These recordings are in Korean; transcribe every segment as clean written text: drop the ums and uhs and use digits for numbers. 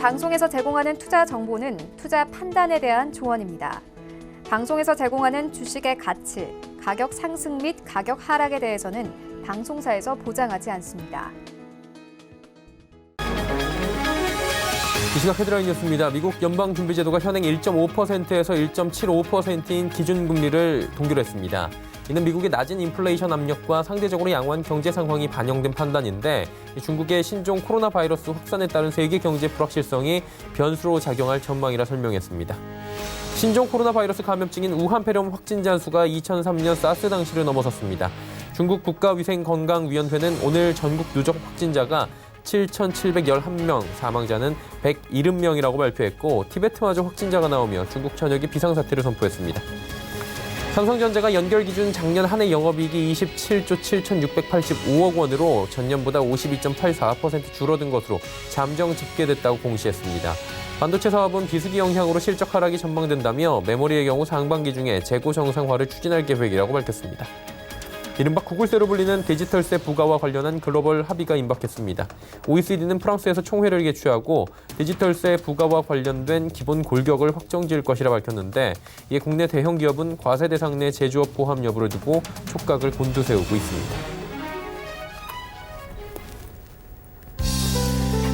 방송에서 제공하는 투자 정보는 투자 판단에 대한 조언입니다. 방송에서 제공하는 주식의 가치, 가격 상승 및 가격 하락에 대해서는 방송사에서 보장하지 않습니다. 이 시각 헤드라인 뉴스입니다. 미국 연방준비제도가 현행 1.5%에서 1.75%인 기준금리를 동결했습니다. 이는 미국의 낮은 인플레이션 압력과 상대적으로 양호한 경제 상황이 반영된 판단인데 중국의 신종 코로나 바이러스 확산에 따른 세계 경제 불확실성이 변수로 작용할 전망이라 설명했습니다. 신종 코로나 바이러스 감염증인 우한폐렴 확진자 수가 2003년 사스 당시를 넘어섰습니다. 중국 국가위생건강위원회는 오늘 전국 누적 확진자가 7,711명, 사망자는 170명이라고 발표했고 티베트마저 확진자가 나오며 중국 전역이 비상사태를 선포했습니다. 삼성전자가 연결 기준 작년 한 해 영업이익이 27조 7,685억 원으로 전년보다 52.84% 줄어든 것으로 잠정 집계됐다고 공시했습니다. 반도체 사업은 비수기 영향으로 실적 하락이 전망된다며 메모리의 경우 상반기 중에 재고 정상화를 추진할 계획이라고 밝혔습니다. 이른바 구글세로 불리는 디지털세 부과와 관련한 글로벌 합의가 임박했습니다. OECD는 프랑스에서 총회를 개최하고 디지털세 부과와 관련된 기본 골격을 확정지을 것이라 밝혔는데 이에 국내 대형 기업은 과세 대상 내 제조업 포함 여부를 두고 촉각을 곤두세우고 있습니다.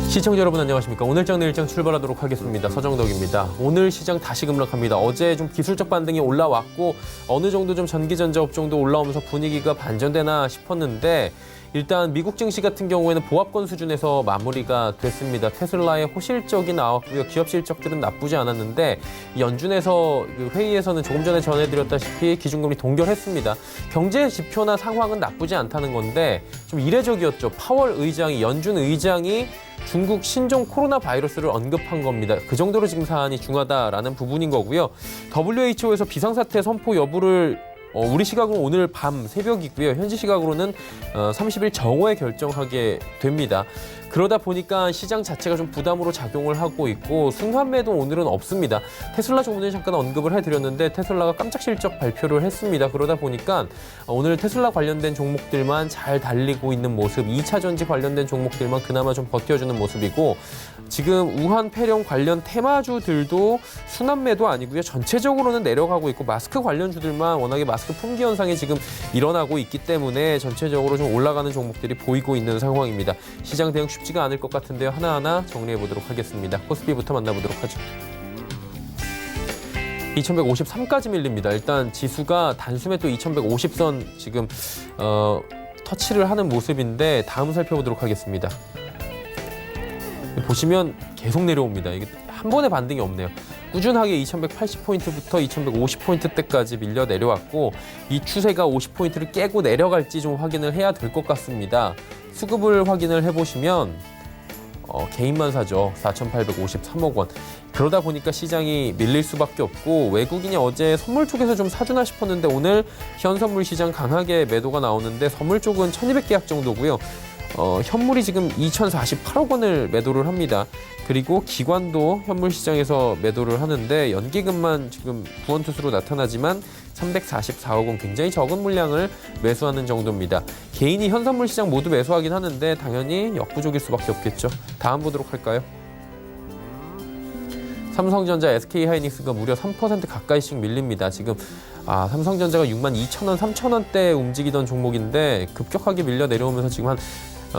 시청자 여러분 안녕하십니까. 오늘장 내일장 출발하도록 하겠습니다. 서정덕입니다. 오늘 시장 다시 급락합니다. 어제 좀 기술적 반등이 올라왔고 어느 정도 좀 전기전자 업종도 올라오면서 분위기가 반전되나 싶었는데 일단 미국 증시 같은 경우에는 보합권 수준에서 마무리가 됐습니다. 테슬라의 호실적이 나왔고요. 기업 실적들은 나쁘지 않았는데 연준에서 회의에서는 조금 전에 전해드렸다시피 기준금리 동결했습니다. 경제 지표나 상황은 나쁘지 않다는 건데 좀 이례적이었죠. 파월 의장이 연준 의장이 중국 신종 코로나 바이러스를 언급한 겁니다. 그 정도로 지금 사안이 중하다라는 부분인 거고요. WHO에서 비상사태 선포 여부를 우리 시각으로 오늘 밤 새벽이고요. 현지 시각으로는 30일 정오에 결정하게 됩니다. 그러다 보니까 시장 자체가 좀 부담으로 작용을 하고 있고 순환매도 오늘은 없습니다. 테슬라 종문에 잠깐 언급을 해드렸는데 테슬라가 깜짝 실적 발표를 했습니다. 그러다 보니까 오늘 테슬라 관련된 종목들만 잘 달리고 있는 모습, 2차 전지 관련된 종목들만 그나마 좀 버텨주는 모습이고 지금 우한 폐렴 관련 테마주들도 순환매도 아니고요. 전체적으로는 내려가고 있고 마스크 관련주들만 워낙에 마스크 품귀 현상이 지금 일어나고 있기 때문에 전체적으로 좀 올라가는 종목들이 보이고 있는 상황입니다. 시장 대응 쉽지가 않을 것 같은데요. 하나하나 정리해 보도록 하겠습니다. 코스피부터 만나보도록 하죠. 2153까지 밀립니다. 일단 지수가 단숨에 또 2150선 지금 터치를 하는 모습인데 다음 살펴보도록 하겠습니다. 보시면 계속 내려옵니다. 이게 한 번의 반등이 없네요. 꾸준하게 2180포인트부터 2150포인트대까지 밀려 내려왔고 이 추세가 50포인트를 깨고 내려갈지 좀 확인을 해야 될 것 같습니다. 수급을 확인을 해보시면 개인만 사죠. 4,853억 원. 그러다 보니까 시장이 밀릴 수밖에 없고 외국인이 어제 선물 쪽에서 좀 사주나 싶었는데 오늘 현선물 시장 강하게 매도가 나오는데 선물 쪽은 1,200계약 정도고요. 현물이 지금 2,048억 원을 매도를 합니다. 그리고 기관도 현물 시장에서 매도를 하는데 연기금만 지금 부원투수로 나타나지만 344억 원 굉장히 적은 물량을 매수하는 정도입니다. 개인이 현선물 시장 모두 매수하긴 하는데 당연히 역부족일 수밖에 없겠죠. 다음 보도록 할까요? 삼성전자, SK하이닉스가 무려 3% 가까이씩 밀립니다. 지금 삼성전자가 62,000원, 3,000원대에 움직이던 종목인데 급격하게 밀려 내려오면서 지금 한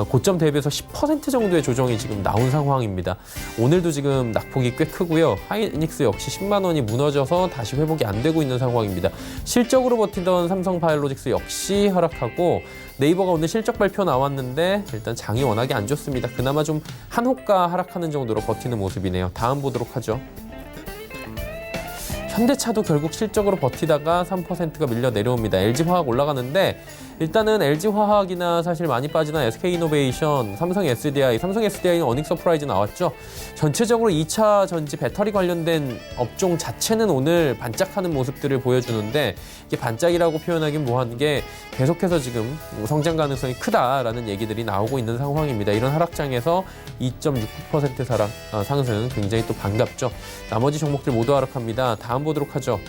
고점 대비해서 10% 정도의 조정이 지금 나온 상황입니다. 오늘도 지금 낙폭이 꽤 크고요. 하이닉스 역시 10만 원이 무너져서 다시 회복이 안 되고 있는 상황입니다. 실적으로 버티던 삼성바이오로직스 역시 하락하고 네이버가 오늘 실적 발표 나왔는데 일단 장이 워낙에 안 좋습니다. 그나마 좀 한호가 하락하는 정도로 버티는 모습이네요. 다음 보도록 하죠. 현대차도 결국 실적으로 버티다가 3%가 밀려 내려옵니다. LG화학 올라가는데 일단은 LG화학이나 사실 많이 빠지는 SK이노베이션, 삼성 SDI는 어닝 서프라이즈 나왔죠. 전체적으로 2차 전지 배터리 관련된 업종 자체는 오늘 반짝하는 모습들을 보여주는데 이게 반짝이라고 표현하긴 뭐한 게 계속해서 지금 성장 가능성이 크다라는 얘기들이 나오고 있는 상황입니다. 이런 하락장에서 2.69% 상승 굉장히 또 반갑죠. 나머지 종목들 모두 하락합니다. 다음 보도록 하죠.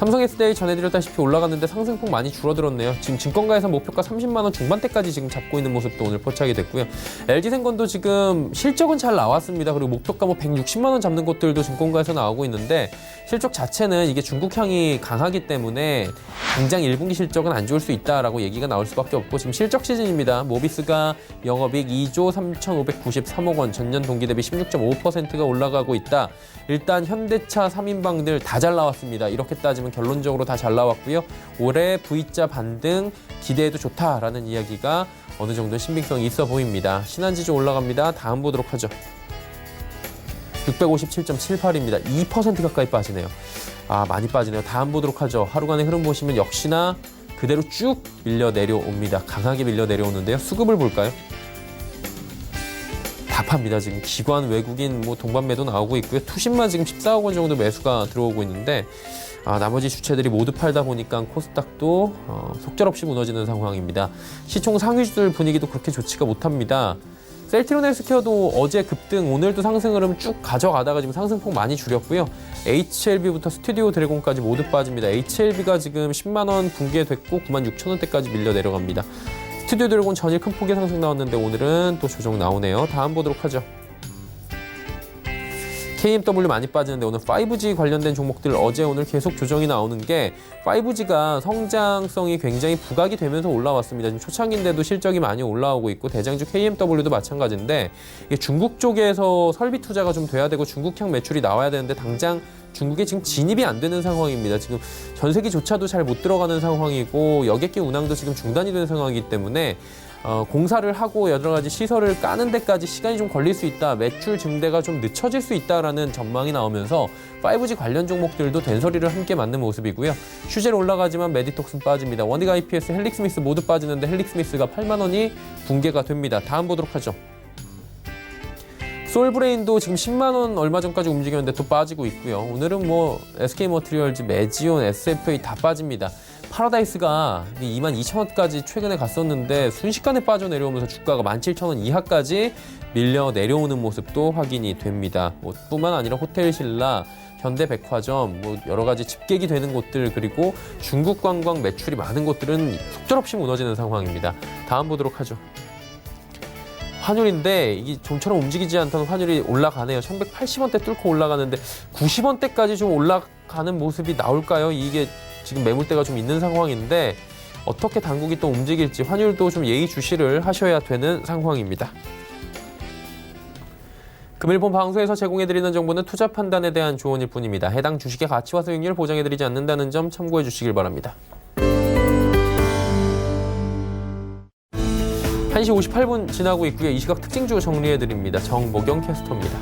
삼성 S데이 전해드렸다시피 올라갔는데 상승폭 많이 줄어들었네요. 지금 증권가에서 목표가 30만 원 중반대까지 지금 잡고 있는 모습도 오늘 포착이 됐고요. LG생건도 지금 실적은 잘 나왔습니다. 그리고 목표가 160만 원 잡는 곳들도 증권가에서 나오고 있는데 실적 자체는 이게 중국향이 강하기 때문에 당장 1분기 실적은 안 좋을 수 있다라고 얘기가 나올 수밖에 없고 지금 실적 시즌입니다. 모비스가 영업이익 2조 3,593억 원, 전년 동기 대비 16.5%가 올라가고 있다. 일단 현대차 3인방들 다 잘 나왔습니다. 이렇게 따지면 결론적으로 다 잘 나왔고요. 올해 V자 반등 기대해도 좋다라는 이야기가 어느 정도 신빙성이 있어 보입니다. 신한지주 올라갑니다. 다음 보도록 하죠. 657.78입니다. 2% 가까이 빠지네요. 많이 빠지네요. 다음 보도록 하죠. 하루간의 흐름 보시면 역시나 그대로 쭉 밀려 내려옵니다. 강하게 밀려 내려오는데요. 수급을 볼까요? 답합니다. 지금 기관, 외국인, 동반 매도 나오고 있고요. 투신만 지금 14억 원 정도 매수가 들어오고 있는데 나머지 주체들이 모두 팔다 보니까 코스닥도 속절없이 무너지는 상황입니다. 시총 상위주들 분위기도 그렇게 좋지가 못합니다. 셀트리온 헬스케어도 어제 급등, 오늘도 상승 흐름 쭉 가져가다가 지금 상승폭 많이 줄였고요. HLB부터 스튜디오 드래곤까지 모두 빠집니다. HLB가 지금 10만 원 붕괴됐고 96,000원대까지 밀려 내려갑니다. 스튜디오 드래곤 전일 큰 폭의 상승 나왔는데 오늘은 또 조정 나오네요. 다음 보도록 하죠. KMW 많이 빠지는데 오늘 5G 관련된 종목들 어제 오늘 계속 조정이 나오는 게 5G가 성장성이 굉장히 부각이 되면서 올라왔습니다. 지금 초창기인데도 실적이 많이 올라오고 있고 대장주 KMW도 마찬가지인데 이게 중국 쪽에서 설비 투자가 좀 돼야 되고 중국향 매출이 나와야 되는데 당장 중국에 지금 진입이 안 되는 상황입니다. 지금 전세기조차도 잘 못 들어가는 상황이고 여객기 운항도 지금 중단이 된 상황이기 때문에 공사를 하고 여러 가지 시설을 까는 데까지 시간이 좀 걸릴 수 있다. 매출 증대가 좀 늦춰질 수 있다라는 전망이 나오면서 5G 관련 종목들도 된소리를 함께 맞는 모습이고요. 슈젤 올라가지만 메디톡슨 빠집니다. 원익 IPS, 헬릭스미스 모두 빠지는데 헬릭스미스가 8만 원이 붕괴가 됩니다. 다음 보도록 하죠. 솔브레인도 지금 10만 원 얼마 전까지 움직였는데 또 빠지고 있고요. 오늘은 SK머티리얼즈, 메지온, SFA 다 빠집니다. 파라다이스가 22,000원까지 최근에 갔었는데 순식간에 빠져내려오면서 주가가 17,000원 이하까지 밀려 내려오는 모습도 확인이 됩니다. 뿐만 아니라 호텔신라, 현대백화점, 여러 가지 집객이 되는 곳들 그리고 중국 관광 매출이 많은 곳들은 속절없이 무너지는 상황입니다. 다음 보도록 하죠. 환율인데 이게 좀처럼 움직이지 않던 환율이 올라가네요. 1180원대 뚫고 올라가는데 90원대까지 좀 올라가는 모습이 나올까요? 이게 지금 매물대가 좀 있는 상황인데 어떻게 당국이 또 움직일지 환율도 좀 예의주시를 하셔야 되는 상황입니다. 금일본 방송에서 제공해드리는 정보는 투자 판단에 대한 조언일 뿐입니다. 해당 주식의 가치와 수익률 보장해드리지 않는다는 점 참고해 주시길 바랍니다. 1시 58분 지나고 있고요. 이 시각 특징주 정리해드립니다. 정모경 캐스터입니다.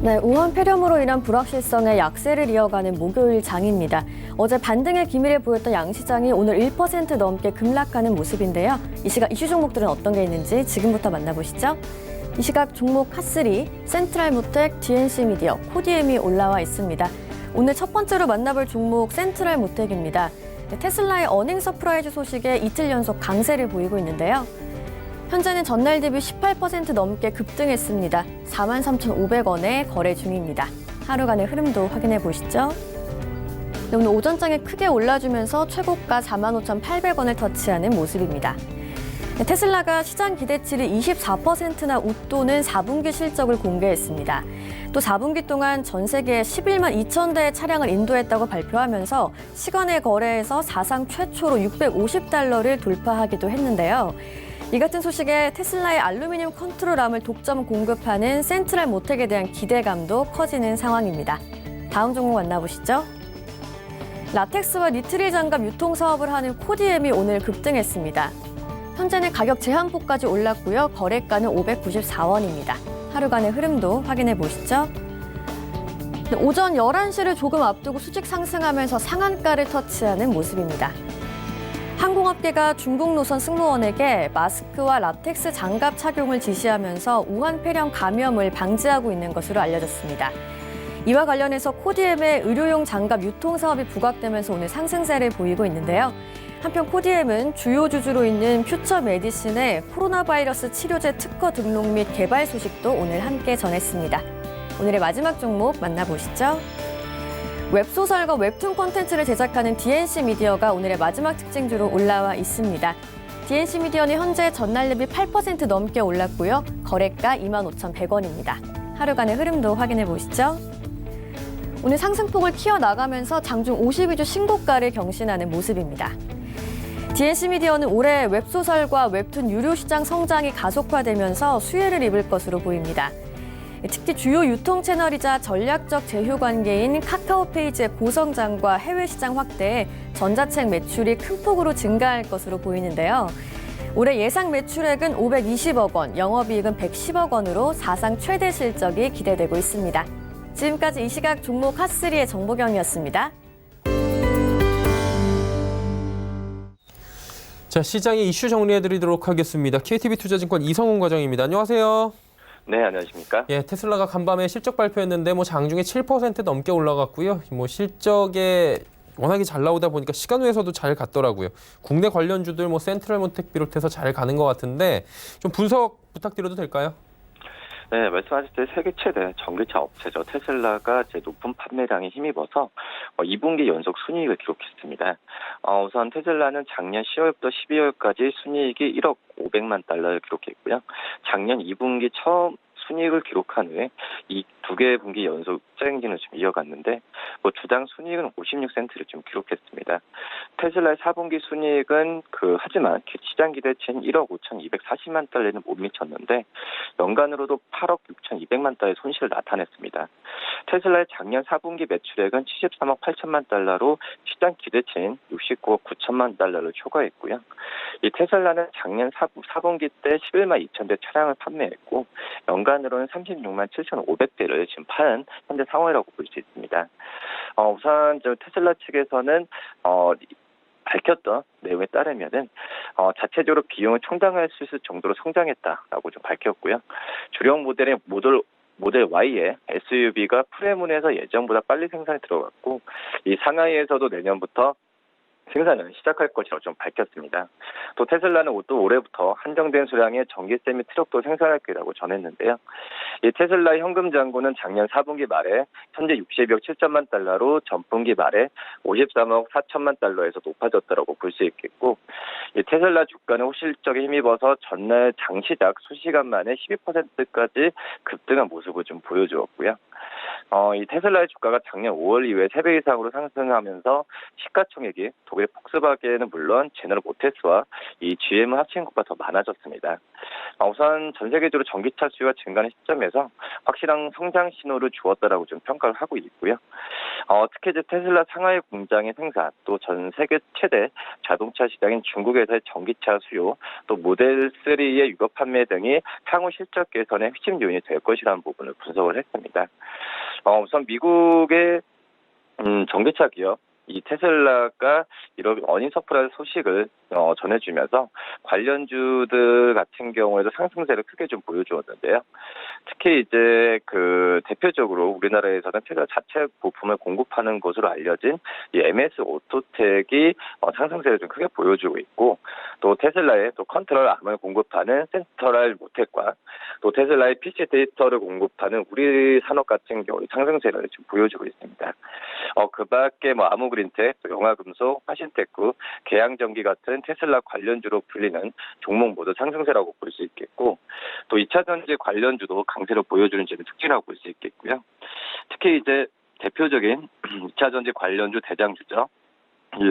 네, 우한 폐렴으로 인한 불확실성의 약세를 이어가는 목요일 장입니다. 어제 반등의 기미를 보였던 양시장이 오늘 1% 넘게 급락하는 모습인데요. 이 시각 이슈 종목들은 어떤 게 있는지 지금부터 만나보시죠. 이 시각 종목 핫3, 센트럴모텍, DNC미디어, 코디엠이 올라와 있습니다. 오늘 첫 번째로 만나볼 종목 센트럴모텍입니다. 테슬라의 어닝 서프라이즈 소식에 이틀 연속 강세를 보이고 있는데요. 현재는 전날 대비 18% 넘게 급등했습니다. 43,500원에 거래 중입니다. 하루간의 흐름도 확인해 보시죠. 네, 오늘 오전장에 크게 올라주면서 최고가 45,800원을 터치하는 모습입니다. 네, 테슬라가 시장 기대치를 24%나 웃도는 4분기 실적을 공개했습니다. 또 4분기 동안 전 세계 11만 2천 대의 차량을 인도했다고 발표하면서 시간의 거래에서 사상 최초로 $650를 돌파하기도 했는데요. 이 같은 소식에 테슬라의 알루미늄 컨트롤암을 독점 공급하는 센트럴모텍에 대한 기대감도 커지는 상황입니다. 다음 종목 만나보시죠. 라텍스와 니트릴 장갑 유통 사업을 하는 코디엠이 오늘 급등했습니다. 현재는 가격 제한폭까지 올랐고요. 거래가는 594원입니다. 하루간의 흐름도 확인해 보시죠. 오전 11시를 조금 앞두고 수직 상승하면서 상한가를 터치하는 모습입니다. 항공업계가 중국 노선 승무원에게 마스크와 라텍스 장갑 착용을 지시하면서 우한 폐렴 감염을 방지하고 있는 것으로 알려졌습니다. 이와 관련해서 코디엠의 의료용 장갑 유통 사업이 부각되면서 오늘 상승세를 보이고 있는데요. 한편 코디엠은 주요 주주로 있는 퓨처 메디신의 코로나 바이러스 치료제 특허 등록 및 개발 소식도 오늘 함께 전했습니다. 오늘의 마지막 종목 만나보시죠. 웹소설과 웹툰 콘텐츠를 제작하는 DNC 미디어가 오늘의 마지막 특징주로 올라와 있습니다. DNC 미디어는 현재 전날 대비 8% 넘게 올랐고요. 거래가 25,100원입니다. 하루간의 흐름도 확인해 보시죠. 오늘 상승폭을 키워나가면서 장중 52주 신고가를 경신하는 모습입니다. DNC 미디어는 올해 웹소설과 웹툰 유료 시장 성장이 가속화되면서 수혜를 입을 것으로 보입니다. 특히 주요 유통 채널이자 전략적 제휴 관계인 카카오페이지의 고성장과 해외 시장 확대에 전자책 매출이 큰 폭으로 증가할 것으로 보이는데요. 올해 예상 매출액은 520억 원, 영업이익은 110억 원으로 사상 최대 실적이 기대되고 있습니다. 지금까지 이 시각 종목 핫3의 정보경이었습니다. 자, 시장의 이슈 정리해드리도록 하겠습니다. KTB 투자증권 이성훈 과장입니다. 안녕하세요. 네, 안녕하십니까? 예, 테슬라가 간밤에 실적 발표했는데 장중에 7% 넘게 올라갔고요. 실적에 워낙에 잘 나오다 보니까 시간 외에서도 잘 갔더라고요. 국내 관련주들 센트럴모텍 비롯해서 잘 가는 것 같은데 좀 분석 부탁드려도 될까요? 네, 말씀하셨듯이 세계 최대 전기차 업체죠. 테슬라가 높은 판매량에 힘입어서 2분기 연속 순이익을 기록했습니다. 우선 테슬라는 작년 10월부터 12월까지 순이익이 1억 500만 달러를 기록했고요. 작년 2분기 처음 순이익을 기록한 후에 이 두 개의 분기 연속 흑자행진을 좀 이어갔는데 주당 순이익은 56센트를 좀 기록했습니다. 테슬라의 4분기 순이익은 하지만 시장 기대치인 1억 5,240만 달러에는 못 미쳤는데 연간으로도 8억 6,200만 달러의 손실을 나타냈습니다. 테슬라의 작년 4분기 매출액은 73억 8천만 달러로 시장 기대치인 69억 9천만 달러를 초과했고요. 이 테슬라는 작년 4분기 때 11만 2천 대 차량을 판매했고 연간으로는 36만 7,500대를 지금 파는 현재 상황이라고 볼 수 있습니다. 우선 테슬라 측에서는 밝혔던 내용에 따르면은 자체적으로 비용을 충당할 수 있을 정도로 성장했다라고 좀 밝혔고요. 주력 모델의 모델 Y의 SUV가 프레문에서 예정보다 빨리 생산이 들어갔고 이 상하이에서도 내년부터 생산을 시작할 것이라고 좀 밝혔습니다. 또 테슬라는 또 올해부터 한정된 수량의 전기세 및 트럭도 생산할 거라고 전했는데요. 이 테슬라 현금 잔고는 작년 4분기 말에 현재 62억 7천만 달러로 전분기 말에 53억 4천만 달러에서 높아졌다고 볼 수 있겠고, 이 테슬라 주가는 호실적에 힘입어서 전날 장시작 수시간 만에 12%까지 급등한 모습을 좀 보여주었고요. 이 테슬라의 주가가 작년 5월 이후에 3배 이상으로 상승하면서 시가총액이 독일 폭스바겐은 물론 제너럴 모터스와 이 GM을 합친 것보다 더 많아졌습니다. 우선 전 세계적으로 전기차 수요가 증가하는 시점에서 확실한 성장 신호를 주었다라고 좀 평가를 하고 있고요. 특히 테슬라 상하이 공장의 생산, 또 전 세계 최대 자동차 시장인 중국에서의 전기차 수요, 또 모델 3의 유럽 판매 등이 향후 실적 개선의 핵심 요인이 될 것이라는 부분을 분석을 했습니다. 우선 미국의 전기차 기업 이 테슬라가 이런 어닝 서프라이즈 소식을 전해주면서 관련주들 같은 경우에도 상승세를 크게 좀 보여주었는데요. 특히 대표적으로 우리나라에서는 테슬라 자체 부품을 공급하는 것으로 알려진 이 MS 오토텍이 상승세를 좀 크게 보여주고 있고, 또 테슬라의 또 컨트롤 암을 공급하는 센트럴 모텍과 또 테슬라의 PC 데이터를 공급하는 우리 산업 같은 경우 상승세를 좀 보여주고 있습니다. 그밖에 아무그린텍, 또 용화금속, 화신테크, 계양전기 같은 테슬라 관련주로 불리는 종목 모두 상승세라고 볼 수 있겠고, 또 2차전지 관련주도 강세를 보여주는 점이 특징이라고 볼 수 있겠고요. 특히 대표적인 2차전지 관련주 대장주죠.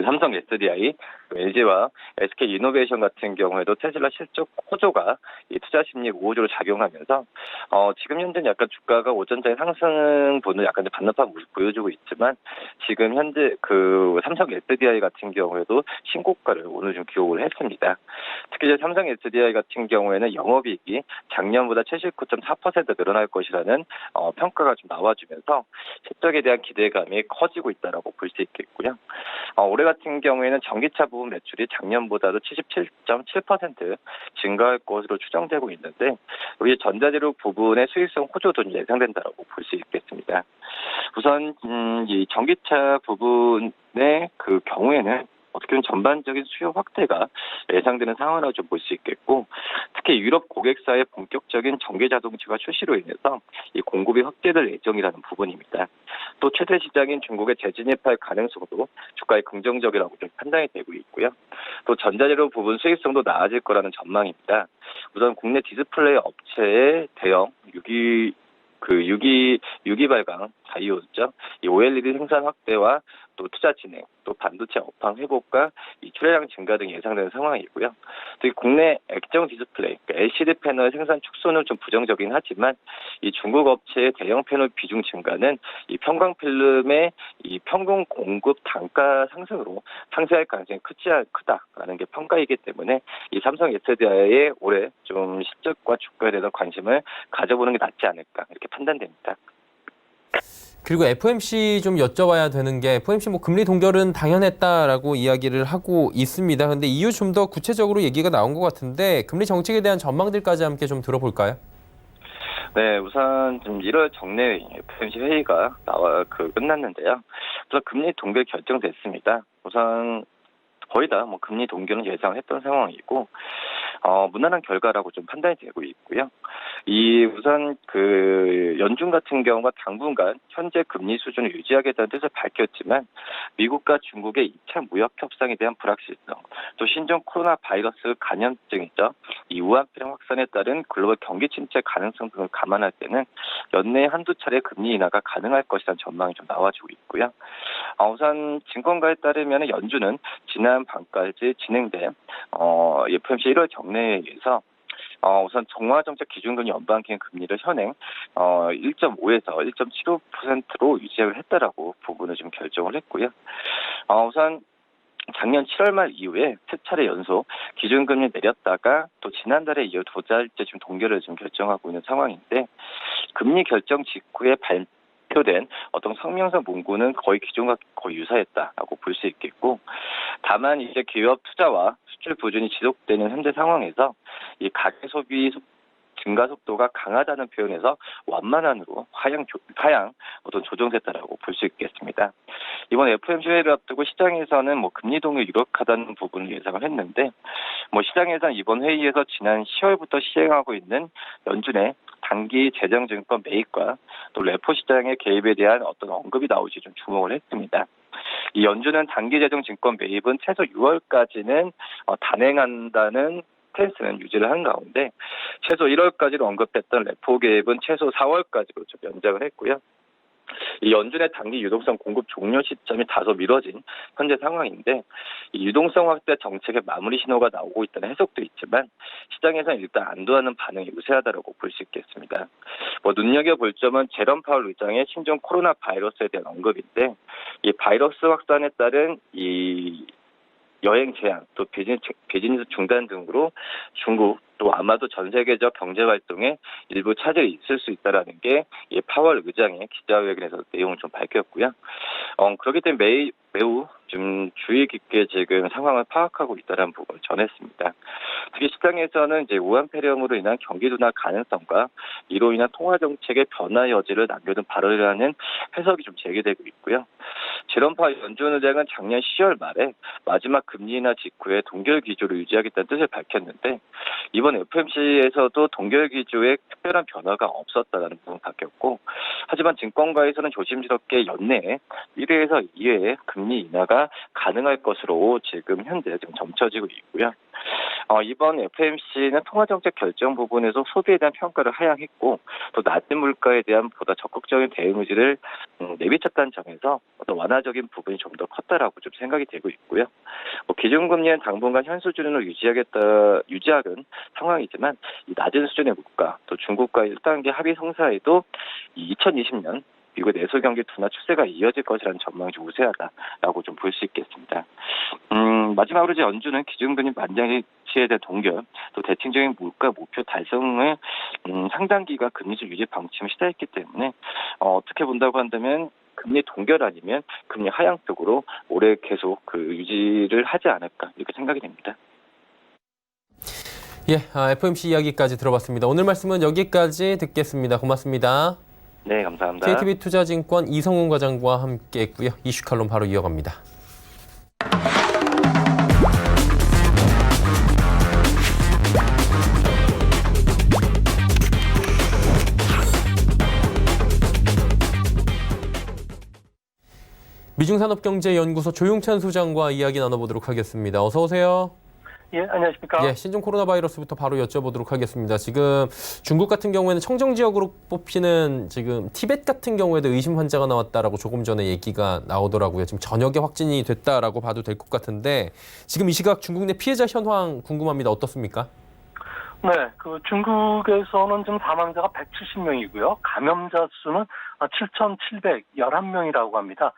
삼성 SDI, LG와 SK 이노베이션 같은 경우에도 테슬라 실적 호조가 이 투자 심리 우호조로 작용하면서 지금 현재는 약간 주가가 오전장의 상승분을 약간 반납한 모습 보여주고 있지만, 지금 현재 삼성 SDI 같은 경우에도 신고가를 오늘 좀 기록을 했습니다. 특히 삼성 SDI 같은 경우에는 영업이익이 작년보다 79.4% 늘어날 것이라는 평가가 좀 나와주면서 실적에 대한 기대감이 커지고 있다라고 볼 수 있겠고요. 올해 같은 경우에는 전기차 부분 매출이 작년보다도 77.7% 증가할 것으로 추정되고 있는데, 여기 전자재료 부분의 수익성 호조도 예상된다라고 볼 수 있겠습니다. 우선 이 전기차 부분의 경우에는 어떻게 보면 전반적인 수요 확대가 예상되는 상황이라고 좀 볼 수 있겠고, 특히 유럽 고객사의 본격적인 전기 자동차가 출시로 인해서 이 공급이 확대될 예정이라는 부분입니다. 또 최대 시장인 중국의 재진입할 가능성도 주가에 긍정적이라고 좀 판단이 되고 있고요. 또 전자재료 부분 수익성도 나아질 거라는 전망입니다. 우선 국내 디스플레이 업체의 대형 유기 발광 자이오죠. 이 OLED 생산 확대와 또 투자 진행, 또 반도체 업황 회복과 이 출하량 증가 등이 예상되는 상황이고요. 또 국내 액정 디스플레이, 그러니까 LCD 패널 생산 축소는 좀 부정적이긴 하지만 이 중국 업체의 대형 패널 비중 증가는 이 편광 필름의 이 평균 공급 단가 상승으로 상쇄할 가능성이 크다라는 게 평가이기 때문에 이 삼성 SDI의 올해 좀 실적과 주가에 대해서 관심을 가져보는 게 낫지 않을까 이렇게 판단됩니다. 그리고 FOMC 좀 여쭤봐야 되는 게 FOMC 뭐 금리 동결은 당연했다라고 이야기를 하고 있습니다. 근데 이유 좀 더 구체적으로 얘기가 나온 것 같은데 금리 정책에 대한 전망들까지 함께 좀 들어볼까요? 네, 우선 지금 1월 정례 FOMC 회의가 끝났는데요. 우선 금리 동결 결정됐습니다. 우선 거의 다 뭐 금리 동결은 예상했던 상황이고, 무난한 결과라고 좀 판단이 되고 있고요. 우선 연준 같은 경우가 당분간 현재 금리 수준을 유지하겠다는 뜻을 밝혔지만, 미국과 중국의 2차 무역 협상에 대한 불확실성, 또 신종 코로나 바이러스 감염증이죠. 이 우한폐렴 확산에 따른 글로벌 경기 침체 가능성 등을 감안할 때는 연내에 한두 차례 금리 인하가 가능할 것이라는 전망이 좀 나와주고 있고요. 우선 증권가에 따르면 연준은 지난 밤까지 진행된 FOMC 1월 정례회의에서 우선 정화정책 기준금리 연방기금 금리를 현행 1.5에서 1.75%로 유지를 했다라고 부분을 좀 결정을 했고요. 우선 작년 7월 말 이후에 세 차례 연속 기준금리 내렸다가 또 지난달에 이어 두 달째 지금 동결을 지금 결정하고 있는 상황인데, 금리 결정 직후에 발표된 어떤 성명서 문구는 거의 기존과 거의 유사했다라고 볼 수 있겠고, 다만 이제 기업 투자와 수출 부진이 지속되는 현재 상황에서 이 가계 소비 증가 속도가 강하다는 표현에서 완만한으로 하향 어떤 조정됐다라고 볼 수 있겠습니다. 이번 FOMC 회의를 앞두고 시장에서는 금리 동결 유력하다는 부분을 예상을 했는데, 시장에서는 이번 회의에서 지난 10월부터 시행하고 있는 연준의 단기 재정증권 매입과 또 레포 시장의 개입에 대한 어떤 언급이 나오지 좀 주목을 했습니다. 이 연준은 단기 재정증권 매입은 최소 6월까지는 단행한다는 스탠스는 유지를 한 가운데, 최소 1월까지로 언급했던 레포 개입은 최소 4월까지로 좀 연장을 했고요. 이 연준의 단기 유동성 공급 종료 시점이 다소 미뤄진 현재 상황인데, 이 유동성 확대 정책의 마무리 신호가 나오고 있다는 해석도 있지만 시장에서는 일단 안도하는 반응이 우세하다고 볼 수 있겠습니다. 눈여겨볼 점은 제롬 파월 의장의 신종 코로나 바이러스에 대한 언급인데, 이 바이러스 확산에 따른 이 여행 제한, 또 비즈니스 중단 등으로 중국, 또 아마도 전 세계적 경제 활동에 일부 차질이 있을 수 있다라는 게 이 파월 의장의 기자회견에서 내용을 좀 밝혔고요. 그렇기 때문에 매우 좀 주의 깊게 지금 상황을 파악하고 있다는 부분을 전했습니다. 특히 시장에서는 이제 우한폐렴으로 인한 경기 둔화 가능성과 이로 인한 통화 정책의 변화 여지를 남겨둔 발언이라는 해석이 좀 제기되고 있고요. 제롬 파월 연준 의장은 작년 10월 말에 마지막 금리 인하 직후에 동결 기조를 유지하겠다는 뜻을 밝혔는데, 이번 FOMC에서도 동결 기조에 특별한 변화가 없었다는 부분 밝혔고, 하지만 증권가에서는 조심스럽게 연내에 1회에서 2회의 금리 인하가 가능할 것으로 지금 현재 점쳐지고 있고요. 이번 FOMC는 통화정책 결정 부분에서 소비에 대한 평가를 하향했고, 또 낮은 물가에 대한 보다 적극적인 대응 의지를 내비쳤다는 점에서 어떤 완화적인 부분이 좀 더 컸다라고 좀 생각이 되고 있고요. 기준금리는 당분간 현 수준으로 유지하는 상황이지만, 이 낮은 수준의 물가, 또 중국과의 1단계 합의 성사에도 2020년 미국의 내수 경기 둔화 추세가 이어질 것이라는 전망이 좀 우세하다라고 좀 볼 수 있겠습니다. 마지막으로 이제 연준은 기준금리 만장일치에 대한 동결, 또 대칭적인 물가 목표 달성을 상당 기간 금리수 유지 방침을 시사했기 때문에 어떻게 본다고 한다면 금리 동결 아니면 금리 하향 쪽으로 올해 계속 유지를 하지 않을까 이렇게 생각이 됩니다. FOMC 이야기까지 들어봤습니다. 오늘 말씀은 여기까지 듣겠습니다. 고맙습니다. 네, 감사합니다. KTB투자증권 이성훈 과장과 함께했고요. 이슈 칼럼 바로 이어갑니다. 미중산업경제연구소 조용찬 소장과 이야기 나눠보도록 하겠습니다. 어서 오세요. 예, 안녕하십니까. 예, 신종 코로나 바이러스부터 바로 여쭤보도록 하겠습니다. 지금 중국 같은 경우에는 청정 지역으로 뽑히는 지금 티벳 같은 경우에도 의심 환자가 나왔다라고 조금 전에 얘기가 나오더라고요. 지금 저녁에 확진이 됐다라고 봐도 될 것 같은데 지금 이 시각 중국 내 피해자 현황 궁금합니다. 어떻습니까? 네, 중국에서는 지금 사망자가 170명이고요. 감염자 수는 7,711명이라고 합니다.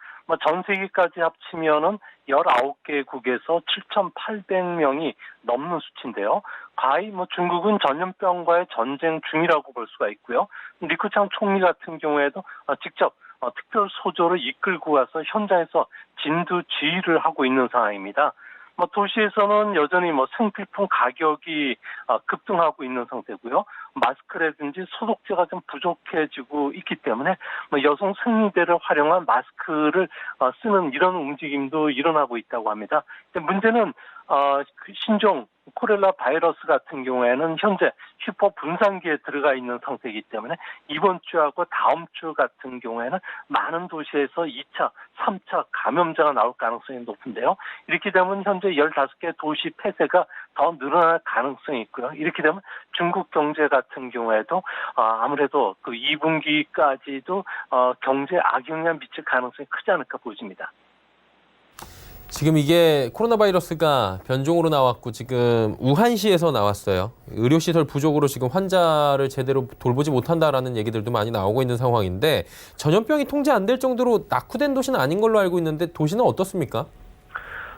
전 세계까지 합치면은 19개국에서 7,800명이 넘는 수치인데요. 거의 중국은 전염병과의 전쟁 중이라고 볼 수가 있고요. 리크창 총리 같은 경우에도 직접 특별 소조를 이끌고 가서 현장에서 진두지휘를 하고 있는 상황입니다. 도시에서는 여전히 생필품 가격이 급등하고 있는 상태고요. 마스크라든지 소독제가 좀 부족해지고 있기 때문에 여성 생리대를 활용한 마스크를 쓰는 이런 움직임도 일어나고 있다고 합니다. 문제는 신종 코로나 바이러스 같은 경우에는 현재 슈퍼 분산기에 들어가 있는 상태이기 때문에 이번 주하고 다음 주 같은 경우에는 많은 도시에서 2차, 3차 감염자가 나올 가능성이 높은데요. 이렇게 되면 현재 15개 도시 폐쇄가 더 늘어날 가능성이 있고요. 이렇게 되면 중국 경제 같은 경우에도 아무래도 2분기까지도 경제에 악영향 미칠 가능성이 크지 않을까 보입니다. 지금 이게 코로나 바이러스가 변종으로 나왔고 지금 우한시에서 나왔어요. 의료시설 부족으로 지금 환자를 제대로 돌보지 못한다라는 얘기들도 많이 나오고 있는 상황인데 전염병이 통제 안 될 정도로 낙후된 도시는 아닌 걸로 알고 있는데 도시는 어떻습니까?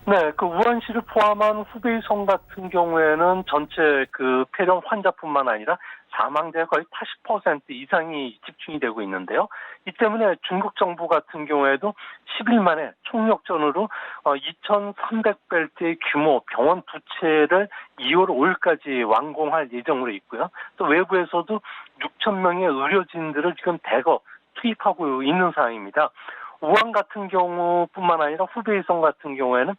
네, 우한시를 포함한 후베이성 같은 경우에는 전체 폐렴 환자뿐만 아니라 사망자의 거의 80% 이상이 집중이 되고 있는데요. 이 때문에 중국 정부 같은 경우에도 10일 만에 총력전으로 2,300벨트의 규모 병원 2채를 2월 5일까지 완공할 예정으로 있고요. 또 외부에서도 6,000명의 의료진들을 지금 대거 투입하고 있는 상황입니다. 우한 같은 경우뿐만 아니라 후베이성 같은 경우에는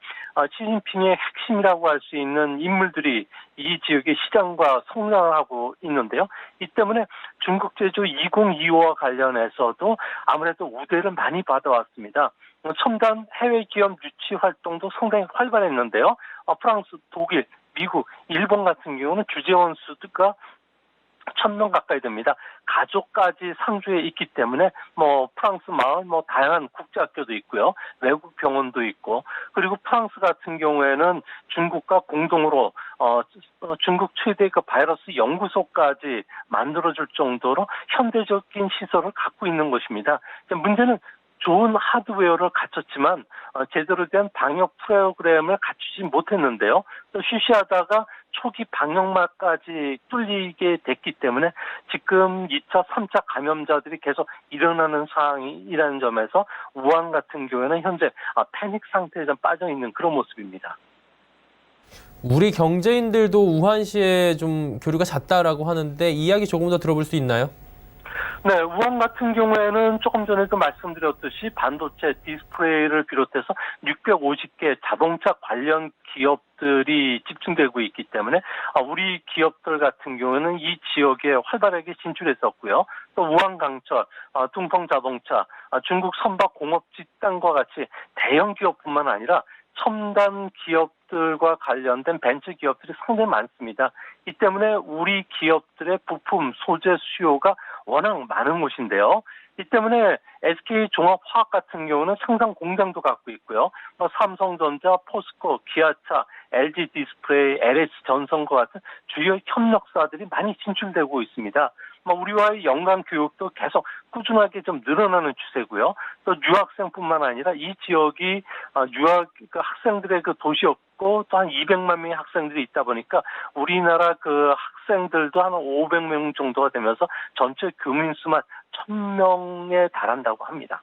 시진핑의 핵심이라고 할 수 있는 인물들이 이 지역의 시장과 성장을 하고 있는데요. 이 때문에 중국 제조 2025와 관련해서도 아무래도 우대를 많이 받아왔습니다. 첨단 해외 기업 유치 활동도 상당히 활발했는데요. 프랑스, 독일, 미국, 일본 같은 경우는 주재원 수가 1,000명 가까이 됩니다. 가족까지 상주에 있기 때문에 프랑스 마을 다양한 국제학교도 있고요. 외국 병원도 있고 그리고 프랑스 같은 경우에는 중국과 공동으로 중국 최대 바이러스 연구소까지 만들어줄 정도로 현대적인 시설을 갖고 있는 것입니다. 문제는 좋은 하드웨어를 갖췄지만 제대로 된 방역 프로그램을 갖추지 못했는데요. 또 쉬쉬하다가 초기 방역망까지 뚫리게 됐기 때문에 지금 2차, 3차 감염자들이 계속 일어나는 상황이라는 점에서 우한 같은 경우에는 현재 패닉 상태에 좀 빠져 있는 그런 모습입니다. 우리 경제인들도 우한시에 좀 교류가 잦다라고 하는데 이야기 조금 더 들어볼 수 있나요? 네, 우한 같은 경우에는 조금 전에도 말씀드렸듯이 반도체 디스플레이를 비롯해서 650개 자동차 관련 기업들이 집중되고 있기 때문에 우리 기업들 같은 경우는 이 지역에 활발하게 진출했었고요. 또 우한강철, 둥펑자동차, 중국 선박공업집단과 같이 대형 기업뿐만 아니라 첨단 기업들과 관련된 벤처 기업들이 상당히 많습니다. 이 때문에 우리 기업들의 부품, 소재 수요가 워낙 많은 곳인데요. 이 때문에 SK종합화학 같은 경우는 생산 공장도 갖고 있고요. 삼성전자, 포스코, 기아차, LG 디스플레이, LS전선과 같은 주요 협력사들이 많이 진출되고 있습니다. 우리와의 연관 교육도 계속 꾸준하게 좀 늘어나는 추세고요. 또 유학생뿐만 아니라 이 지역이 유학 학생들의 도시였고 또 한 200만 명의 학생들이 있다 보니까 우리나라 학생들도 한 500명 정도가 되면서 전체 교민 수만 1,000명에 달한다고 합니다.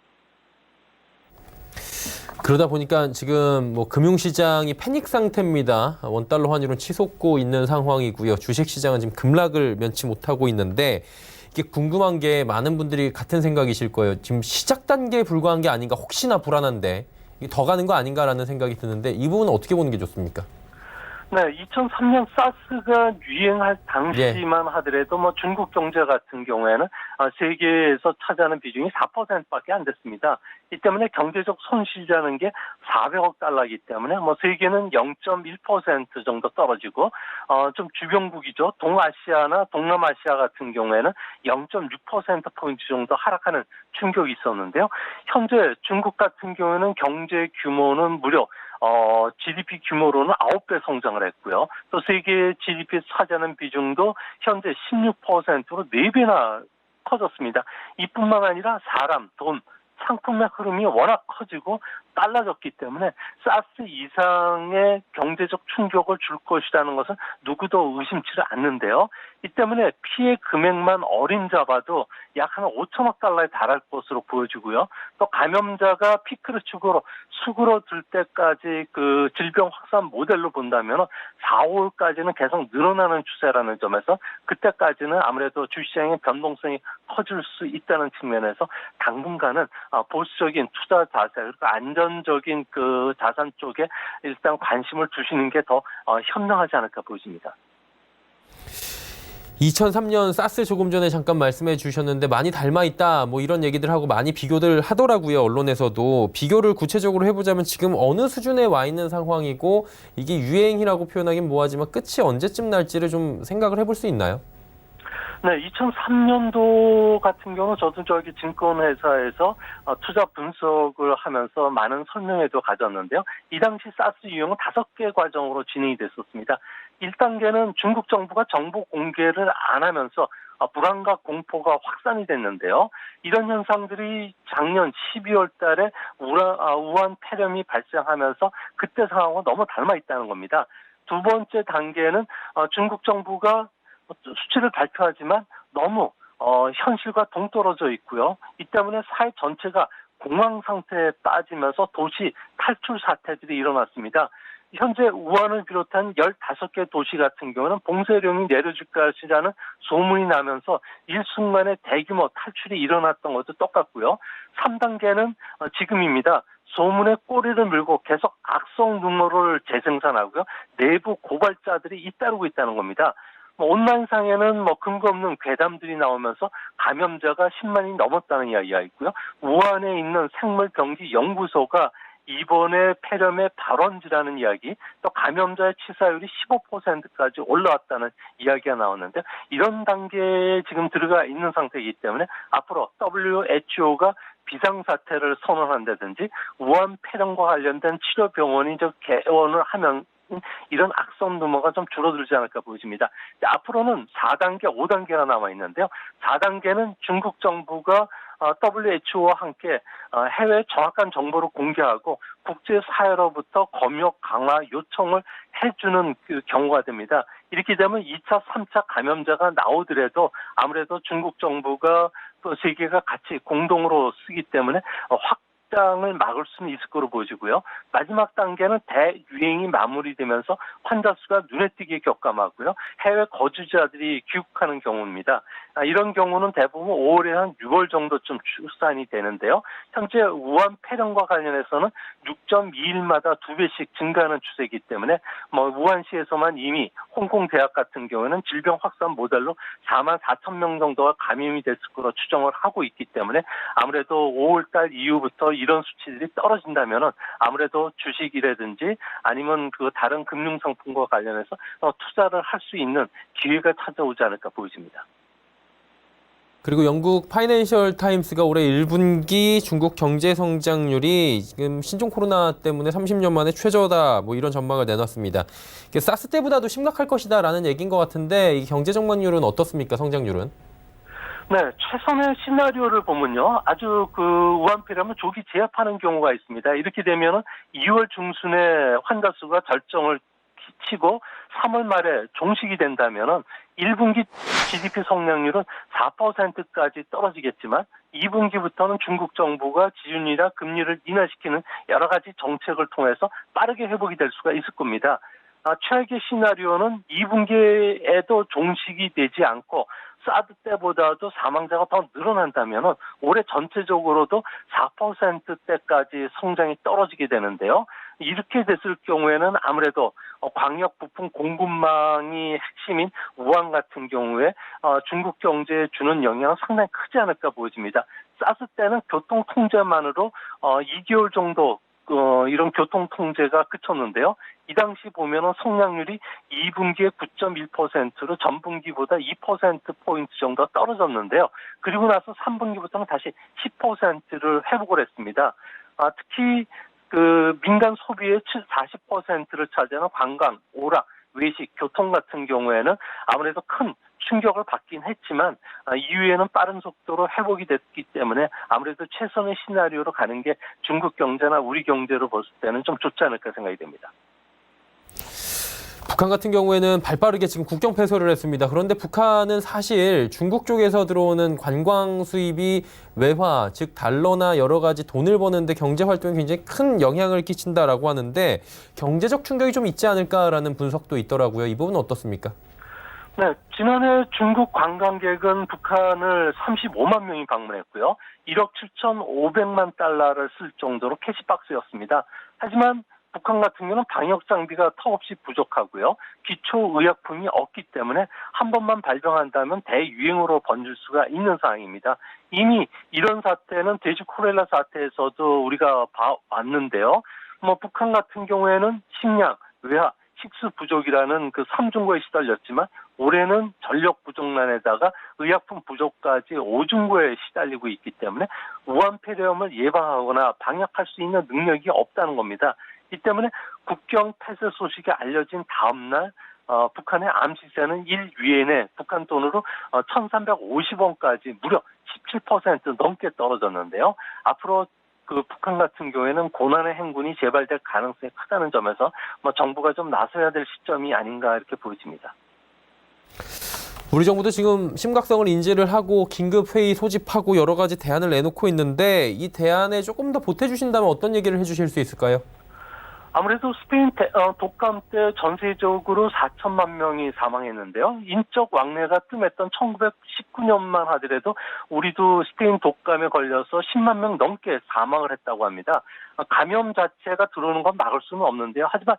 그러다 보니까 지금 금융시장이 패닉 상태입니다. 원달러 환율은 치솟고 있는 상황이고요. 주식시장은 지금 급락을 면치 못하고 있는데 이게 궁금한 게 많은 분들이 같은 생각이실 거예요. 지금 시작 단계에 불과한 게 아닌가 혹시나 불안한데 이게 더 가는 거 아닌가라는 생각이 드는데 이 부분은 어떻게 보는 게 좋습니까? 네, 2003년 사스가 유행할 당시만 하더라도 뭐 중국 경제 같은 경우에는 세계에서 차지하는 비중이 4%밖에 안 됐습니다. 이 때문에 경제적 손실이라는 게 400억 달러이기 때문에 뭐 세계는 0.1% 정도 떨어지고 좀 주변국이죠. 동아시아나 동남아시아 같은 경우에는 0.6%포인트 정도 하락하는 충격이 있었는데요. 현재 중국 같은 경우에는 경제 규모는 무려 GDP 규모로는 9배 성장을 했고요. 또 세계 GDP 차지하는 비중도 현재 16%로 4배나 커졌습니다. 이뿐만 아니라 사람, 돈, 상품의 흐름이 워낙 커지고 빨라졌기 때문에 사스 이상의 경제적 충격을 줄 것이라는 것은 누구도 의심치를 않는데요. 이 때문에 피해 금액만 어림잡아도 약 한 5천억 달러에 달할 것으로 보여지고요. 또 감염자가 피크를 수그러들 때까지 그 질병 확산 모델로 본다면 4, 5월까지는 계속 늘어나는 추세라는 점에서 그때까지는 아무래도 주시장의 변동성이 커질 수 있다는 측면에서 당분간은 보수적인 투자 자세 그리고 안전적인 그 자산 쪽에 일단 관심을 두시는 게 더 현명하지 않을까 보입니다. 2003년 사스 조금 전에 잠깐 말씀해 주셨는데 많이 닮아 있다 뭐 이런 얘기들 하고 많이 비교들 하더라고요. 언론에서도. 비교를 구체적으로 해보자면 지금 어느 수준에 와 있는 상황이고 이게 유행이라고 표현하긴 뭐하지만 끝이 언제쯤 날지를 좀 생각을 해볼 수 있나요? 네, 2003년도 같은 경우 저도 저기 증권회사에서 투자 분석을 하면서 많은 설명회도 가졌는데요. 이 당시 사스 유형은 5개 과정으로 진행이 됐었습니다. 1단계는 중국 정부가 정보 공개를 안 하면서 불안과 공포가 확산이 됐는데요. 이런 현상들이 작년 12월 달에 우한 폐렴이 발생하면서 그때 상황과 너무 닮아 있다는 겁니다. 두 번째 단계는 중국 정부가 수치를 발표하지만 너무 현실과 동떨어져 있고요. 이 때문에 사회 전체가 공황 상태에 빠지면서 도시 탈출 사태들이 일어났습니다. 현재 우한을 비롯한 15개 도시 같은 경우는 봉쇄령이 내려질 것이라는 소문이 나면서 일순간에 대규모 탈출이 일어났던 것도 똑같고요. 3단계는 지금입니다. 소문에 꼬리를 물고 계속 악성 루머를 재생산하고요. 내부 고발자들이 잇따르고 있다는 겁니다. 온라인상에는 근거 없는 괴담들이 나오면서 감염자가 10만이 넘었다는 이야기가 있고요. 우한에 있는 생물병기 연구소가 이번에 폐렴의 발원지라는 이야기, 또 감염자의 치사율이 15%까지 올라왔다는 이야기가 나오는데 이런 단계에 지금 들어가 있는 상태이기 때문에 앞으로 WHO가 비상사태를 선언한다든지 우한 폐렴과 관련된 치료병원이 개원을 하면 이런 악성 루머가 좀 줄어들지 않을까 보여집니다. 앞으로는 4단계, 5단계가 남아 있는데요. 4단계는 중국 정부가 WHO와 함께 해외 정확한 정보를 공개하고 국제사회로부터 검역 강화 요청을 해주는 그 경우가 됩니다. 이렇게 되면 2차, 3차 감염자가 나오더라도 아무래도 중국 정부가 또 세계가 같이 공동으로 쓰기 때문에 확장을 막을 수는 있을 거로 보여지고요. 마지막 단계는 대유행이 마무리되면서 환자 수가 눈에 띄게 격감하고요. 해외 거주자들이 귀국하는 경우입니다. 이런 경우는 대부분 5월에 한 6월 정도쯤 출산이 되는데요. 현재 우한 폐렴과 관련해서는 6.2일마다 2배씩 증가하는 추세이기 때문에 우한시에서만 이미 홍콩 대학 같은 경우에는 질병 확산 모델로 4만 4천 명 정도가 감염이 됐을 거로 추정을 하고 있기 때문에 아무래도 5월달 이후부터 이런 수치들이 떨어진다면은 아무래도 주식이라든지 아니면 그 다른 금융 상품과 관련해서 투자를 할 수 있는 기회가 찾아오지 않을까 보여집니다. 그리고 영국 파이낸셜 타임스가 올해 1분기 중국 경제 성장률이 지금 신종 코로나 때문에 30년 만에 최저다 뭐 이런 전망을 내놨습니다. 사스 때보다도 심각할 것이다라는 얘기인 것 같은데 이 경제 전망률은 어떻습니까? 성장률은? 네, 최선의 시나리오를 보면요. 아주 우한 폐렴은 조기 제압하는 경우가 있습니다. 이렇게 되면은 2월 중순에 환자 수가 절정을 치고 3월 말에 종식이 된다면은 1분기 GDP 성장률은 4%까지 떨어지겠지만 2분기부터는 중국 정부가 지준이나 금리를 인하시키는 여러 가지 정책을 통해서 빠르게 회복이 될 수가 있을 겁니다. 최악의 시나리오는 2분기에도 종식이 되지 않고 사드 때보다도 사망자가 더 늘어난다면 올해 전체적으로도 4%대까지 성장이 떨어지게 되는데요. 이렇게 됐을 경우에는 아무래도 광역 부품 공급망이 핵심인 우한 같은 경우에 중국 경제에 주는 영향은 상당히 크지 않을까 보여집니다. 사스 때는 교통 통제만으로 2개월 정도 이런 교통 통제가 그쳤는데요. 이 당시 보면은 성장률이 2분기에 9.1%로 전분기보다 2%포인트 정도 떨어졌는데요. 그리고 나서 3분기부터는 다시 10%를 회복을 했습니다. 특히 그 민간 소비의 40%를 차지하는 관광, 오락, 외식, 교통 같은 경우에는 아무래도 큰 충격을 받긴 했지만 이후에는 빠른 속도로 회복이 됐기 때문에 아무래도 최선의 시나리오로 가는 게 중국 경제나 우리 경제로 봤을 때는 좀 좋지 않을까 생각이 됩니다. 북한 같은 경우에는 발빠르게 지금 국경 폐쇄를 했습니다. 그런데 북한은 사실 중국 쪽에서 들어오는 관광 수입이 외화, 즉 달러나 여러 가지 돈을 버는데 경제 활동에 굉장히 큰 영향을 끼친다라고 하는데 경제적 충격이 좀 있지 않을까라는 분석도 있더라고요. 이 부분은 어떻습니까? 네, 지난해 중국 관광객은 북한을 35만 명이 방문했고요. 1억 7,500만 달러를 쓸 정도로 캐시박스였습니다. 하지만 북한 같은 경우는 방역 장비가 턱없이 부족하고요. 기초 의약품이 없기 때문에 한 번만 발병한다면 대유행으로 번질 수가 있는 상황입니다. 이미 이런 사태는 돼지 콜레라 사태에서도 우리가 봐왔는데요. 북한 같은 경우에는 식량, 외화, 식수 부족이라는 그 3중고에 시달렸지만 올해는 전력 부족난에다가 의약품 부족까지 5중고에 시달리고 있기 때문에 우한 폐렴을 예방하거나 방역할 수 있는 능력이 없다는 겁니다. 이 때문에 국경 폐쇄 소식이 알려진 다음 날 북한의 암 시세는 일 위엔에 북한 돈으로 1,350원까지 무려 17% 넘게 떨어졌는데요. 앞으로 그 북한 같은 경우에는 고난의 행군이 재발될 가능성이 크다는 점에서 정부가 좀 나서야 될 시점이 아닌가 이렇게 보여집니다. 우리 정부도 지금 심각성을 인지를 하고 긴급 회의 소집하고 여러 가지 대안을 내놓고 있는데 이 대안에 조금 더 보태주신다면 어떤 얘기를 해주실 수 있을까요? 아무래도 스페인 독감 때 전 세계적으로 4천만 명이 사망했는데요. 인적 왕래가 뜸했던 1919년만 하더라도 우리도 스페인 독감에 걸려서 10만 명 넘게 사망을 했다고 합니다. 감염 자체가 들어오는 건 막을 수는 없는데요. 하지만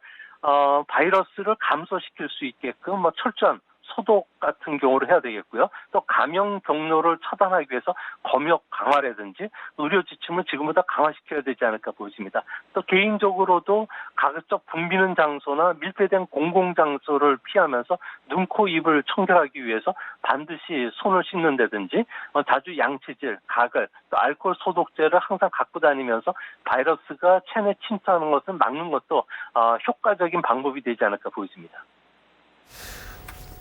바이러스를 감소시킬 수 있게끔 철저한 소독 같은 경우를 해야 되겠고요. 또 감염 경로를 차단하기 위해서 검역 강화라든지 의료 지침을 지금보다 강화시켜야 되지 않을까 보여집니다. 또 개인적으로도 가급적 붐비는 장소나 밀폐된 공공장소를 피하면서 눈, 코, 입을 청결하기 위해서 반드시 손을 씻는다든지 자주 양치질, 가글, 또 알코올 소독제를 항상 갖고 다니면서 바이러스가 체내 침투하는 것을 막는 것도 효과적인 방법이 되지 않을까 보여집니다.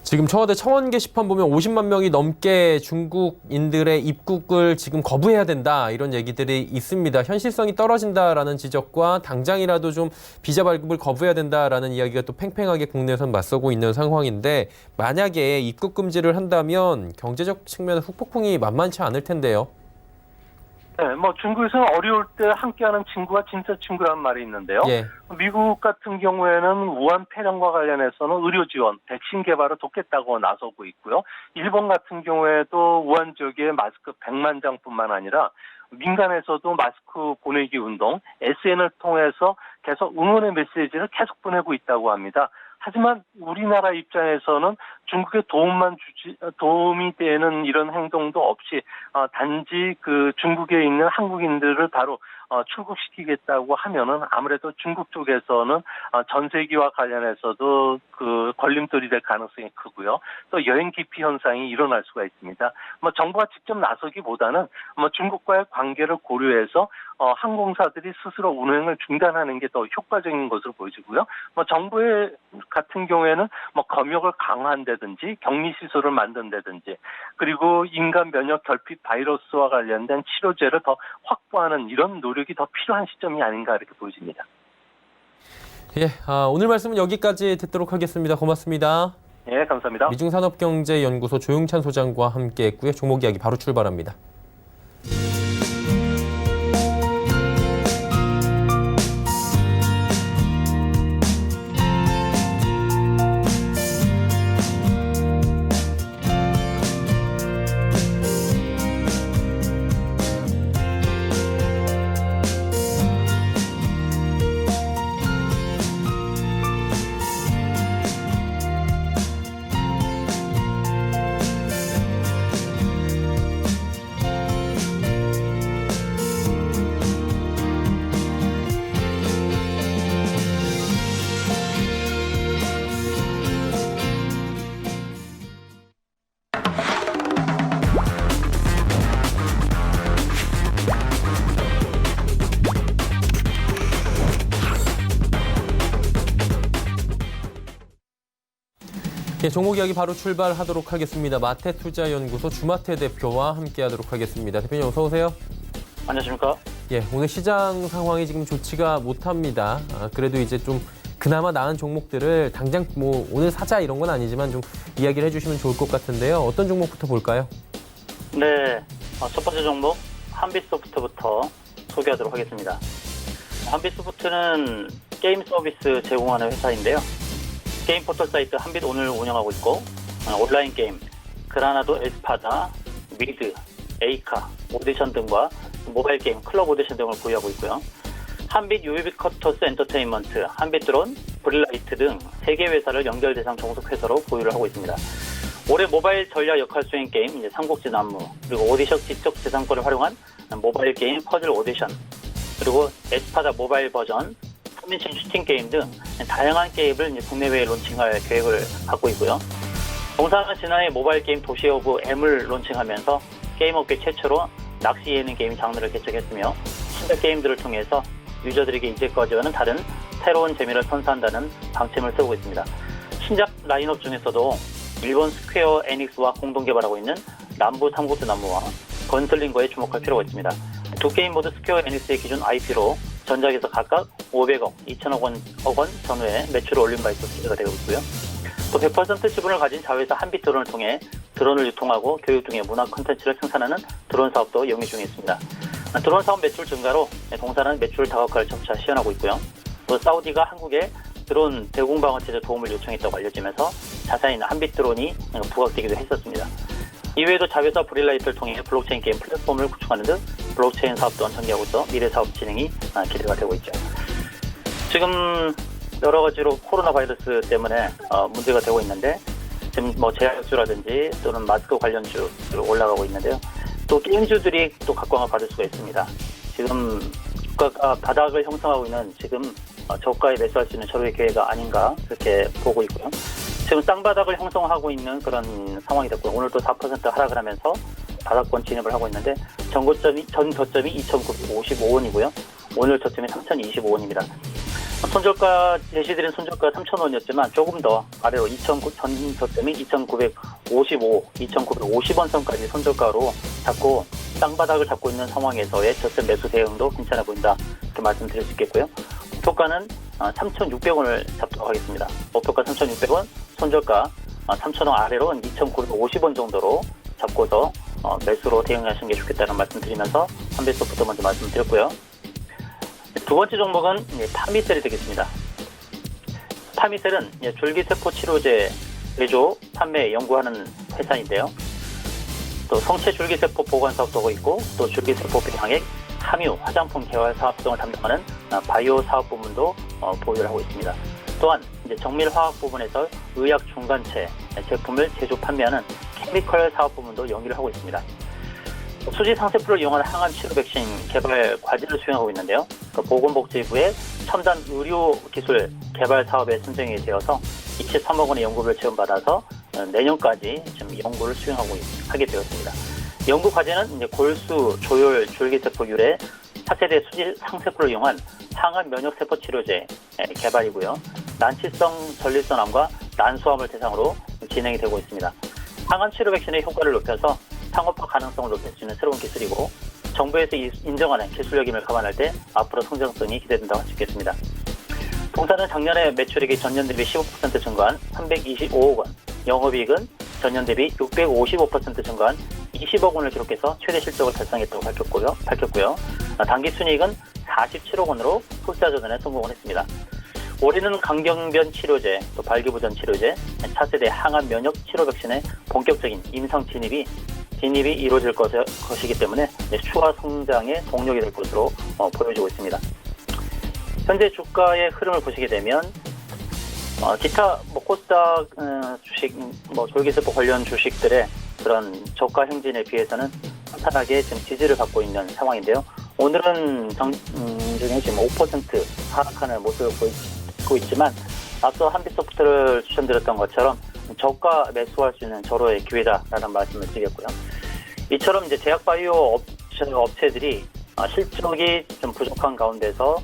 지금 청와대 청원 게시판 보면 50만 명이 넘게 중국인들의 입국을 지금 거부해야 된다 이런 얘기들이 있습니다. 현실성이 떨어진다라는 지적과 당장이라도 좀 비자 발급을 거부해야 된다라는 이야기가 또 팽팽하게 국내에선 맞서고 있는 상황인데 만약에 입국 금지를 한다면 경제적 측면의 후폭풍이 만만치 않을 텐데요. 네, 중국에서는 어려울 때 함께하는 친구가 진짜 친구라는 말이 있는데요. 예. 미국 같은 경우에는 우한 폐렴과 관련해서는 의료 지원, 백신 개발을 돕겠다고 나서고 있고요. 일본 같은 경우에도 우한 지역에 마스크 100만 장뿐만 아니라 민간에서도 마스크 보내기 운동, SNS를 통해서 계속 응원의 메시지를 계속 보내고 있다고 합니다. 하지만 우리나라 입장에서는 중국에 도움이 되는 이런 행동도 없이 단지 그 중국에 있는 한국인들을 바로 출국시키겠다고 하면은 아무래도 중국 쪽에서는 전세기와 관련해서도 그 걸림돌이 될 가능성이 크고요. 또 여행 기피 현상이 일어날 수가 있습니다. 정부가 직접 나서기보다는 중국과의 관계를 고려해서 항공사들이 스스로 운행을 중단하는 게 더 효과적인 것으로 보여지고요. 정부의 같은 경우에는 검역을 강화한다든지 격리시설을 만든다든지 그리고 인간 면역 결핍 바이러스와 관련된 치료제를 더 확보하는 이런 노력이 더 필요한 시점이 아닌가 이렇게 보여집니다. 예, 오늘 말씀은 여기까지 듣도록 하겠습니다. 고맙습니다. 예, 감사합니다. 미중산업경제연구소 조용찬 소장과 함께했고요. 종목 이야기 바로 출발합니다. 네, 종목 이야기 바로 출발하도록 하겠습니다. 마태투자연구소 주마태 대표와 함께하도록 하겠습니다. 대표님 어서 오세요. 안녕하십니까? 예, 오늘 시장 상황이 지금 좋지가 못합니다. 그래도 이제 좀 그나마 나은 종목들을 당장 뭐 오늘 사자 이런 건 아니지만 좀 이야기를 해주시면 좋을 것 같은데요. 어떤 종목부터 볼까요? 네, 첫 번째 종목 한빛소프트부터 소개하도록 하겠습니다. 한빛소프트는 게임 서비스 제공하는 회사인데요. 게임 포털 사이트 한빛 오늘 운영하고 있고 온라인 게임 그라나도 에스파다, 미드, 에이카, 오디션 등과 모바일 게임 클럽 오디션 등을 보유하고 있고요. 한빛 유비쿼터스 엔터테인먼트, 한빛드론, 브릴라이트 등 3개 회사를 연결 대상 종속 회사로 보유를 하고 있습니다. 올해 모바일 전략 역할 수행 게임 이제 삼국지 난무, 그리고 오디션 지적 재산권을 활용한 모바일 게임 퍼즐 오디션, 그리고 에스파다 모바일 버전, 3인칭 슈팅 게임 등 다양한 게임을 이제 국내외에 론칭할 계획을 갖고 있고요. 동사는 지난해 모바일 게임 도시 오브 M을 론칭하면서 게임업계 최초로 낚시 예능 게임 장르를 개척했으며 신작 게임들을 통해서 유저들에게 이제까지와는 다른 새로운 재미를 선사한다는 방침을 세우고 있습니다. 신작 라인업 중에서도 일본 스퀘어 에닉스와 공동 개발하고 있는 남부 삼국지 난무와 건슬링거에 주목할 필요가 있습니다. 두 게임 모두 스퀘어 에닉스의 기준 IP로 전작에서 각각 500억, 2천억 원 전후에 매출을 올린 바 있어 기대가 되고 있고요. 또 100% 지분을 가진 자회사 한빛 드론을 통해 드론을 유통하고 교육 등의 문화 콘텐츠를 생산하는 드론 사업도 영위 중에 있습니다. 드론 사업 매출 증가로 동사는 매출 다각화를 점차 시현하고 있고요. 또 사우디가 한국에 드론 대공방어 체제 도움을 요청했다고 알려지면서 자사인 한빛 드론이 부각되기도 했었습니다. 이외에도 자회사 브릴라이트를 통해 블록체인 게임 플랫폼을 구축하는 등 블록체인 사업 또한 전개하고 있어 미래 사업 진행이 기대가 되고 있죠. 지금 여러 가지로 코로나 바이러스 때문에 문제가 되고 있는데 지금 뭐 제약주라든지 또는 마스크 관련주 올라가고 있는데요. 또 게임주들이 또 각광을 받을 수가 있습니다. 지금 주가가 바닥을 형성하고 있는 지금 저가에 매수할 수 있는 절호의 기회가 아닌가 그렇게 보고 있고요. 지금 쌍바닥을 형성하고 있는 그런 상황이 됐고요. 오늘 또 4% 하락을 하면서 바닥권 진입을 하고 있는데 전 저점이 2,955원이고요. 오늘 저점이 3,025원입니다. 제시드린 손절가 3,000원이었지만 조금 더 아래로 전 저점이 2,955, 2,950원 선까지 손절가로 잡고 쌍바닥을 잡고 있는 상황에서의 저점 매수 대응도 괜찮아 보인다 이렇게 말씀드릴 수 있겠고요. 목표가는 3,600원을 잡도록 하겠습니다. 목표가 3,600원, 손절가 3,000원 아래로 2,950원 정도로 잡고서 매수로 대응하시는 게 좋겠다는 말씀 드리면서 한빛소프트 먼저 말씀드렸고요. 두 번째 종목은 파미셀이 되겠습니다. 파미셀은 줄기세포 치료제 제조, 판매, 연구하는 회사인데요. 또 성체 줄기세포 보관 사업도 하고 있고 또 줄기세포 배양액, 함유, 화장품 개발 사업 등을 담당하는 바이오 사업 부문도 보유를 하고 있습니다. 또한 정밀 화학 부분에서 의약 중간체 제품을 제조 판매하는 케미컬 사업 부문도 영위를 하고 있습니다. 수지 상세포를 이용한 항암 치료 백신 개발 과제를 수행하고 있는데요. 보건복지부의 첨단 의료 기술 개발 사업에 선정이 되어서 23억 원의 연구비를 지원받아서 내년까지 지금 연구를 하게 되었습니다. 연구 과제는 골수 조혈 줄기세포 유래 차세대 수지 상세포를 이용한 항암 면역세포 치료제 개발이고요. 난치성 전립선암과 난소암을 대상으로 진행이 되고 있습니다. 항암 치료 백신의 효과를 높여서 상업화 가능성을 높일 수 있는 새로운 기술이고 정부에서 인정하는 기술력임을 감안할 때 앞으로 성장성이 기대된다고 할 수 있겠습니다. 동사는 작년에 매출액이 전년 대비 15% 증가한 325억 원, 영업이익은 전년 대비 655% 증가한 20억 원을 기록해서 최대 실적을 달성했다고 밝혔고요. 당기순이익은 47억 원으로 흑자 전환에 성공을 했습니다. 올해는 강경변 치료제, 또 발기부전 치료제, 차세대 항암 면역 치료 백신의 본격적인 임상 진입이 이루어질 것이기 때문에 추가 성장의 동력이 될 것으로 보여지고 있습니다. 현재 주가의 흐름을 보시게 되면 기타 코스닥 주식, 줄기세포 관련 주식들의 그런 저가 행진에 비해서는 탄탄하게 지금 지지를 받고 있는 상황인데요. 오늘은 장중에 지금 5% 하락하는 모습을 보이고 있지만 앞서 한빛소프트를 추천드렸던 것처럼 저가 매수할 수 있는 절호의 기회다라는 말씀을 드리겠고요. 이처럼 제약 바이오 업체들이 실적이 좀 부족한 가운데서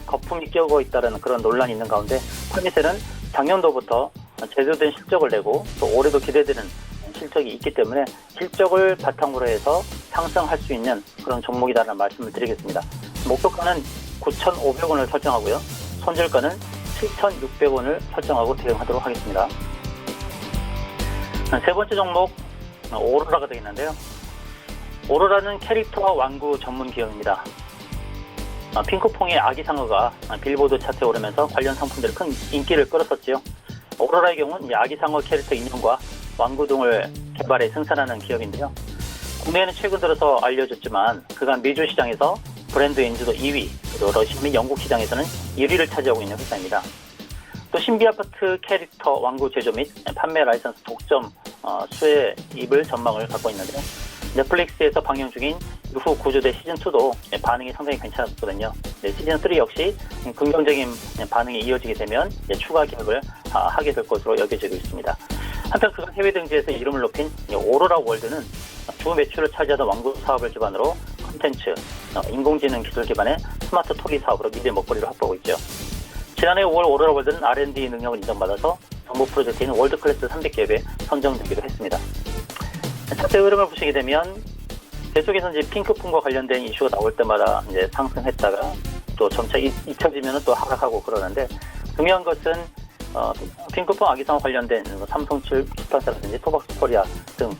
거품이 끼고 있다는 그런 논란이 있는 가운데 파미셀은 작년도부터 제대로 된 실적을 내고 또 올해도 기대되는 실적이 있기 때문에 실적을 바탕으로 해서 상승할 수 있는 그런 종목이다라는 말씀을 드리겠습니다. 목표가는 9,500원을 설정하고요. 손절가는 7,600원을 설정하고 대응하도록 하겠습니다. 세 번째 종목 오로라가 되겠는데요. 오로라는 캐릭터와 완구 전문 기업입니다. 핑크퐁의 아기상어가 빌보드 차트에 오르면서 관련 상품들이 큰 인기를 끌었었지요. 오로라의 경우는 아기상어 캐릭터 인형과 완구 등을 개발해 생산하는 기업인데요. 국내에는 최근 들어서 알려졌지만 그간 미주 시장에서 브랜드 인지도 2위, 그리고 러시아 및 영국 시장에서는 1위를 차지하고 있는 회사입니다. 또 신비아파트 캐릭터 완구 제조 및 판매 라이선스 독점 수혜입을 전망을 갖고 있는데요. 넷플릭스에서 방영 중인 유후 구조대 시즌2도 반응이 상당히 괜찮았거든요. 시즌3 역시 긍정적인 반응이 이어지게 되면 추가 계획을 하게 될 것으로 여겨지고 있습니다. 한편 그간 해외 등지에서 이름을 높인 오로라 월드는 주 매출을 차지하던 완구 사업을 기반으로 콘텐츠, 인공지능 기술 기반의 스마트 토리 사업으로 미래 먹거리를 확보하고 있죠. 지난해 5월 오로라 월드는 R&D 능력을 인정받아서 정부 프로젝트인 월드클래스 300기업에 선정되기도 했습니다. 차트 흐름을 보시게 되면 계속해서 이제 핑크퐁과 관련된 이슈가 나올 때마다 이제 상승했다가 또 점차 잊혀지면 또 하락하고 그러는데 중요한 것은 핑크퐁 아기상어 관련된 삼성칠 출판사라든지 토박스 코리아 등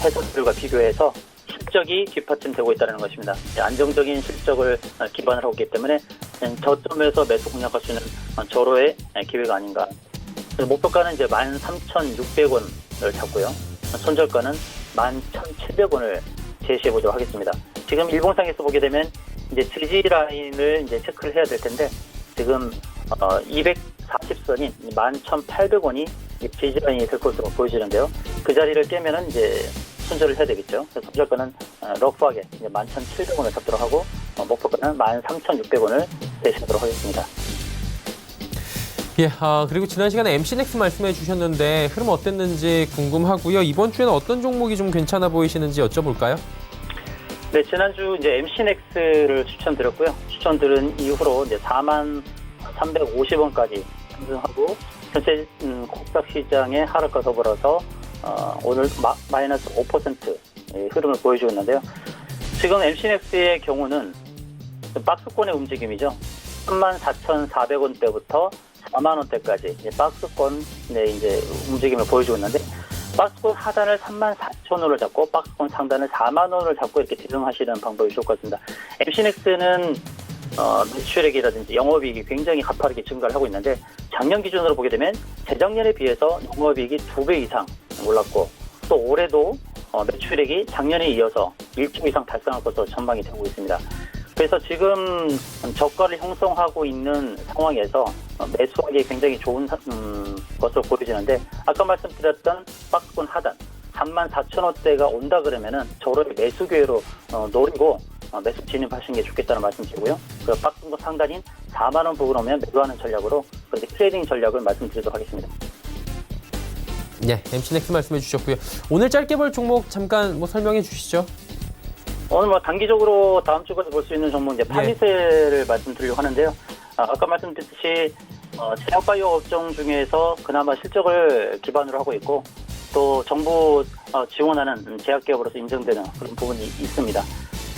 회사들과 비교해서 실적이 뒷받침되고 있다는 것입니다. 안정적인 실적을 기반으로 하기 때문에 저점에서 매수 공략할 수 있는 절호의 기회가 아닌가. 목표가는 이제 13,600원을 잡고요. 손절가는 11,700원을 제시해 보도록 하겠습니다. 지금 일봉상에서 보게 되면 이제 지지 라인을 이제 체크를 해야 될 텐데 지금 240선인 11,800원이 지지 라인이 될 것으로 보여지는데요. 그 자리를 깨면은 이제 손절을 해야 되겠죠. 그래서 손절가는 러프하게 이제 11,700원을 잡도록 하고 목표가는 13,600원을 제시하도록 하겠습니다. 예, 그리고 지난 시간에 MC넥스 말씀해 주셨는데 흐름 어땠는지 궁금하고요. 이번 주에는 어떤 종목이 좀 괜찮아 보이시는지 여쭤볼까요? 네, 지난주 이제 MC넥스를 추천드렸고요. 추천드린 이후로 이제 43,350원까지 상승하고 전체 코스닥 시장의 하락과 더불어서 오늘 마이너스 5% 흐름을 보여주고 있는데요. 지금 MC넥스의 경우는 박스권의 움직임이죠. 34,400원대부터 4만 원대까지 박스권 이제 움직임을 보여주고 있는데 박스권 하단을 34,000원을 잡고 박스권 상단을 4만 원을 잡고 이렇게 대응하시는 방법이 좋을 것 같습니다. MC넥스는 매출액이라든지 영업이익이 굉장히 가파르게 증가를 하고 있는데 작년 기준으로 보게 되면 재작년에 비해서 영업이익이 2배 이상 올랐고 또 올해도 매출액이 작년에 이어서 1조 이상 달성할 것으로 전망이 되고 있습니다. 그래서 지금 저가를 형성하고 있는 상황에서 매수하기 굉장히 좋은 것으로 보여지는데 아까 말씀드렸던 박스권 하단 34,000원대가 온다 그러면은 저를 매수 기회로 노리고 매수 진입하시는 게 좋겠다는 말씀드리고요. 그 박스권 상단인 4만 원 부근 오면 매도하는 전략으로 그렇게 트레이딩 전략을 말씀드리도록 하겠습니다. 네, MC넥스 말씀해 주셨고요. 오늘 짧게 볼 종목 잠깐 설명해 주시죠. 오늘 단기적으로 다음 주까지 볼 수 있는 종목 이제 파미셀을 말씀드리려고 하는데요. 아까 말씀드렸듯이 제약바이오 업종 중에서 그나마 실적을 기반으로 하고 있고 또 정부 지원하는 제약기업으로서 인정되는 그런 부분이 있습니다.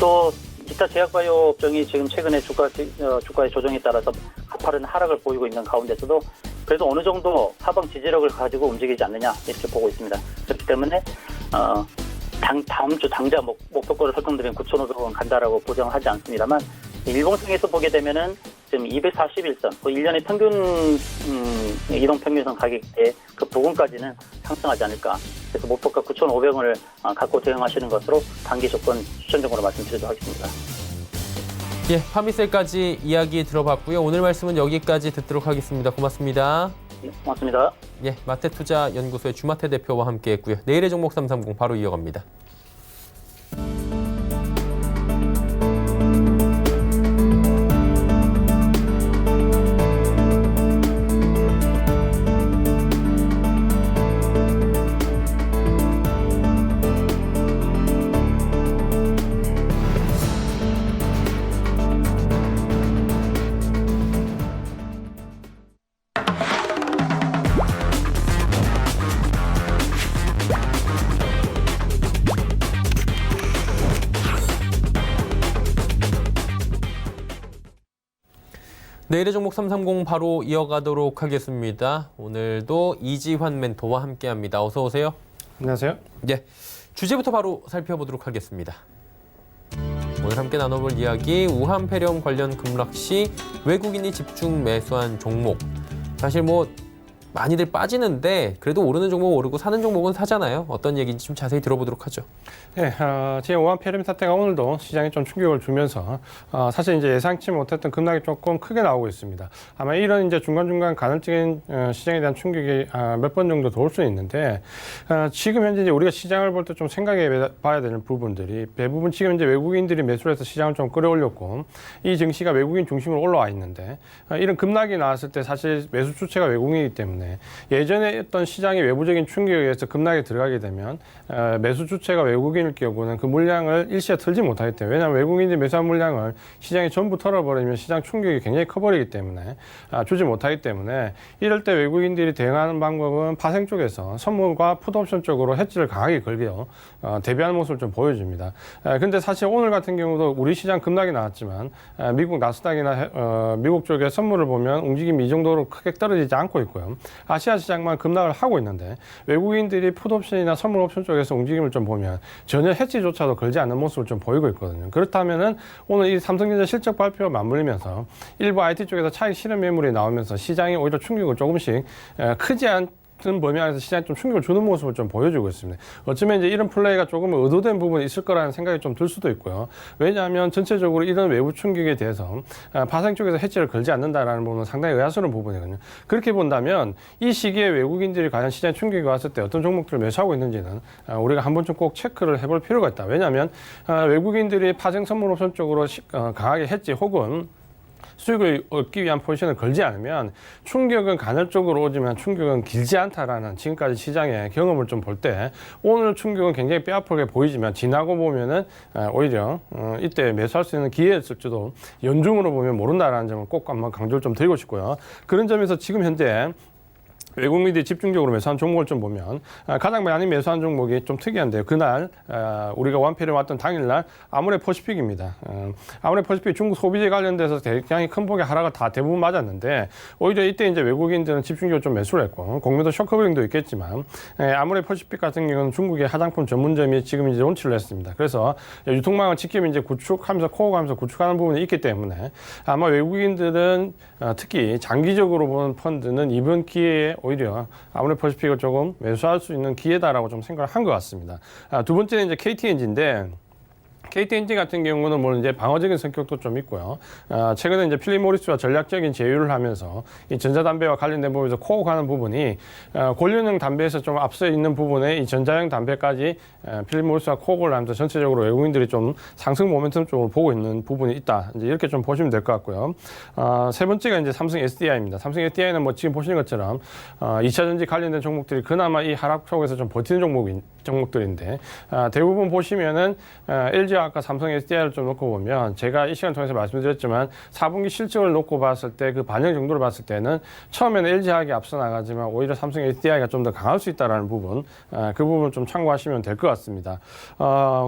또 기타 제약바이오 업종이 지금 최근에 주가의 조정에 따라서 가파른 하락을 보이고 있는 가운데서도 그래도 어느 정도 하방 지지력을 가지고 움직이지 않느냐 이렇게 보고 있습니다. 그렇기 때문에 다음 주 당장 목표가를 설정드린 9,500원 간다라고 보장하지 않습니다만 일봉상에서 보게 되면은 지금 241선, 그 1년의 평균 이동 평균선 가격대 그 부분까지는 상승하지 않을까. 그래서 목표가 9,500원을 갖고 대응하시는 것으로 단기 조건 추천적으로 말씀드리도록 하겠습니다. 예, 파미셀까지 이야기 들어봤고요. 오늘 말씀은 여기까지 듣도록 하겠습니다. 고맙습니다. 네, 고맙습니다. 예, 마태투자연구소의 주마태 대표와 함께했고요. 내일의 종목 330 바로 이어갑니다. 내일의 종목 330 바로 이어가도록 하겠습니다. 오늘도 이지환 멘토와 함께합니다. 어서 오세요. 안녕하세요. 예, 주제부터 바로 살펴보도록 하겠습니다. 오늘 함께 나눠볼 이야기 우한 폐렴 관련 급락 시 외국인이 집중 매수한 종목. 사실 많이들 빠지는데 그래도 오르는 종목 오르고 사는 종목은 사잖아요. 어떤 얘기인지 좀 자세히 들어보도록 하죠. 네, 제5한 폐렴 사태가 오늘도 시장에 좀 충격을 주면서 사실 이제 예상치 못했던 급락이 조금 크게 나오고 있습니다. 아마 이런 이제 중간중간 간헐적인 시장에 대한 충격이 몇 번 정도 더 올 수 있는데 지금 현재 이제 우리가 시장을 볼 때 좀 생각해 봐야 되는 부분들이 대부분 지금 이제 외국인들이 매수를 해서 시장을 좀 끌어올렸고 이 증시가 외국인 중심으로 올라와 있는데 이런 급락이 나왔을 때 사실 매수 주체가 외국인이기 때문에 예전에 어떤 시장의 외부적인 충격에 의해서 급락에 들어가게 되면 매수 주체가 외국인일 경우는 그 물량을 일시에 틀지 못하기 때문에 왜냐하면 외국인들이 매수한 물량을 시장에 전부 털어버리면 시장 충격이 굉장히 커버리기 때문에 주지 못하기 때문에 이럴 때 외국인들이 대응하는 방법은 파생 쪽에서 선물과 풋옵션 쪽으로 헤지를 강하게 걸게요. 대비하는 모습을 좀 보여줍니다. 근데 사실 오늘 같은 경우도 우리 시장 급락이 나왔지만 미국 나스닥이나 미국 쪽의 선물을 보면 움직임이 이 정도로 크게 떨어지지 않고 있고요. 아시아 시장만 급락을 하고 있는데 외국인들이 풋옵션이나 선물 옵션 쪽에서 움직임을 좀 보면 전혀 해지조차도 걸지 않는 모습을 좀 보이고 있거든요. 그렇다면은 오늘 이 삼성전자 실적 발표와 맞물리면서 일부 IT 쪽에서 차익 실현 매물이 나오면서 시장이 오히려 충격을 조금씩 크지 않은 범위 안에서 시장에 좀 충격을 주는 모습을 좀 보여주고 있습니다. 어쩌면 이제 이런 플레이가 조금 의도된 부분이 있을 거라는 생각이 좀 들 수도 있고요. 왜냐하면 전체적으로 이런 외부 충격에 대해서 파생 쪽에서 해지를 걸지 않는다라는 부분은 상당히 의아스러운 부분이거든요. 그렇게 본다면 이 시기에 외국인들이 과연 시장에 충격이 왔을 때 어떤 종목들을 매수하고 있는지는 우리가 한 번쯤 꼭 체크를 해볼 필요가 있다. 왜냐하면 외국인들이 파생 선물 옵션 쪽으로 강하게 해지 혹은 수익을 얻기 위한 포지션을 걸지 않으면 충격은 간헐적으로 오지만 충격은 길지 않다라는 지금까지 시장의 경험을 좀 볼 때 오늘 충격은 굉장히 뼈아프게 보이지만 지나고 보면은 오히려 이때 매수할 수 있는 기회였을지도 연중으로 보면 모른다라는 점을 꼭 한번 강조를 좀 드리고 싶고요. 그런 점에서 지금 현재 외국인들이 집중적으로 매수한 종목을 좀 보면 가장 많이 매수한 종목이 좀 특이한데요. 그날 우리가 완패를 왔던 당일날 아모레퍼시픽입니다. 아모레퍼시픽 중국 소비재 관련돼서 굉장히 큰 폭의 하락을 다 대부분 맞았는데 오히려 이때 이제 외국인들은 집중적으로 좀 매수를 했고 공매도 쇼커버링도 있겠지만 아모레퍼시픽 같은 경우는 중국의 화장품 전문점이 지금 이제 론치를 했습니다. 그래서 유통망을 직접 이제 구축하면서 코어가면서 구축하는 부분이 있기 때문에 아마 외국인들은 특히 장기적으로 보는 펀드는 이번 기회에 오히려 아모레퍼시픽을 조금 매수할 수 있는 기회다라고 좀 생각을 한 것 같습니다. 두 번째는 이제 KT엔진인데 KT엔진 같은 경우는 물론 이제 방어적인 성격도 좀 있고요. 최근에 이제 필립 모리스와 전략적인 제휴를 하면서 이 전자담배와 관련된 부분에서 코어 가는 부분이 권련형 담배에서 좀 앞서 있는 부분에 이 전자형 담배까지 필립 모리스와 코어를 하면서 전체적으로 외국인들이 좀 상승 모멘텀 쪽으로 보고 있는 부분이 있다. 이제 이렇게 좀 보시면 될 것 같고요. 세 번째가 이제 삼성 SDI입니다. 삼성 SDI는 지금 보시는 것처럼 2차 전지 관련된 종목들이 그나마 이 하락 속에서 좀 버티는 종목들인데 대부분 보시면은 LG 아까 삼성 SDI를 좀 놓고 보면 제가 이 시간 통해서 말씀드렸지만 4분기 실적을 놓고 봤을 때 그 반영 정도를 봤을 때는 처음에는 LG화학이 앞서 나가지만 오히려 삼성 SDI가 좀 더 강할 수 있다라는 부분 그 부분 좀 참고하시면 될 것 같습니다.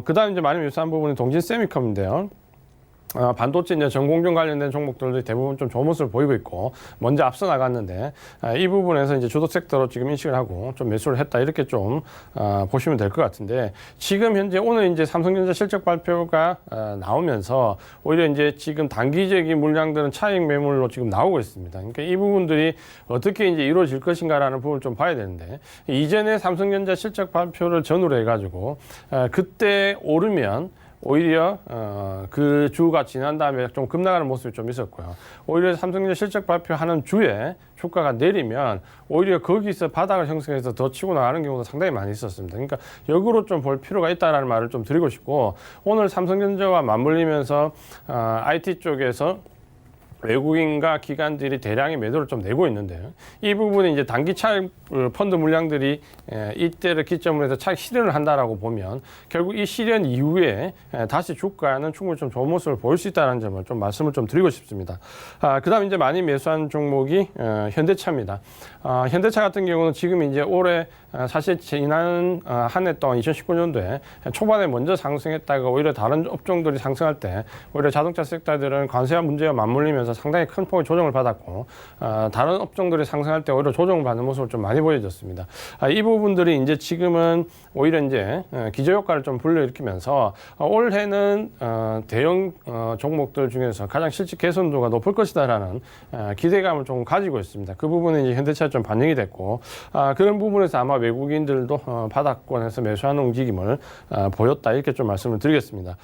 그다음 이제 많이 매수한 부분은 동진 세미컴인데요. 반도체 이제 전공정 관련된 종목들도 대부분 좀 좋은 모습을 보이고 있고 먼저 앞서 나갔는데 이 부분에서 이제 주도 섹터로 지금 인식을 하고 좀 매수를 했다 이렇게 좀 보시면 될 것 같은데 지금 현재 오늘 이제 삼성전자 실적 발표가 나오면서 오히려 이제 지금 단기적인 물량들은 차익 매물로 지금 나오고 있습니다. 그러니까 이 부분들이 어떻게 이제 이루어질 것인가라는 부분을 좀 봐야 되는데 이전에 삼성전자 실적 발표를 전후로 해가지고 그때 오르면 오히려 그 주가 지난 다음에 좀 급락하는 모습이 좀 있었고요. 오히려 삼성전자 실적 발표하는 주에 주가가 내리면 오히려 거기서 바닥을 형성해서 더 치고 나가는 경우도 상당히 많이 있었습니다. 그러니까 역으로 좀 볼 필요가 있다는 말을 좀 드리고 싶고 오늘 삼성전자와 맞물리면서 IT 쪽에서 외국인과 기관들이 대량의 매도를 좀 내고 있는데요. 이 부분이 이제 단기 차익 펀드 물량들이 이때를 기점으로 해서 차익 실현을 한다라고 보면 결국 이 실현 이후에 다시 주가는 충분히 좀 좋은 모습을 보일 수 있다는 점을 좀 말씀을 좀 드리고 싶습니다. 그다음 이제 많이 매수한 종목이 현대차입니다. 현대차 같은 경우는 지금 이제 올해 사실 지난 한 해 동안 2019년도에 초반에 먼저 상승했다가 오히려 다른 업종들이 상승할 때 오히려 자동차 섹터들은 관세와 문제와 맞물리면서 상당히 큰 폭의 조정을 받았고 다른 업종들이 상승할 때 오히려 조정을 받는 모습을 좀 많이 보여줬습니다. 이 부분들이 이제 지금은 오히려 이제 기저효과를 좀 불러일으키면서 올해는 대형 종목들 중에서 가장 실질 개선도가 높을 것이다라는 기대감을 좀 가지고 있습니다. 그 부분은 이제 현대차에 좀 반영이 됐고 그런 부분에서 아마 외국인들도 바닥권에서 매수하는 움직임을 보였다 이렇게 좀 말씀을 드리겠습니다.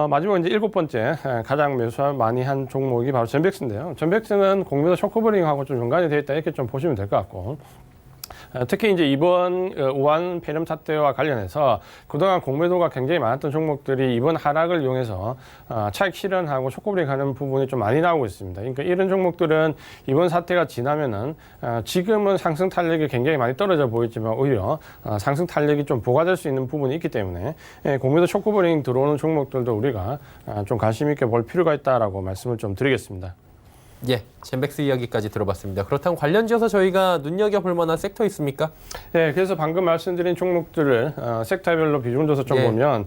마지막 이제 7번째 가장 매수 많이 한 종목이 바로 젠백스인데요. 젠백스는 공매도 쇼크버링하고 좀 연관이 되어 있다 이렇게 좀 보시면 될 것 같고. 특히 이제 이번 우한 폐렴 사태와 관련해서 그동안 공매도가 굉장히 많았던 종목들이 이번 하락을 이용해서 차익 실현하고 쇼크브레이크하는 부분이 좀 많이 나오고 있습니다. 그러니까 이런 종목들은 이번 사태가 지나면은 지금은 상승 탄력이 굉장히 많이 떨어져 보이지만 오히려 상승 탄력이 좀 보강될 수 있는 부분이 있기 때문에 공매도 쇼크브레이크 들어오는 종목들도 우리가 좀 관심 있게 볼 필요가 있다라고 말씀을 좀 드리겠습니다. 예, 젠백스 이야기까지 들어봤습니다. 그렇다면 관련지어서 저희가 눈여겨볼 만한 섹터 있습니까? 네, 그래서 방금 말씀드린 종목들을 섹터별로 비중줘서 좀 보면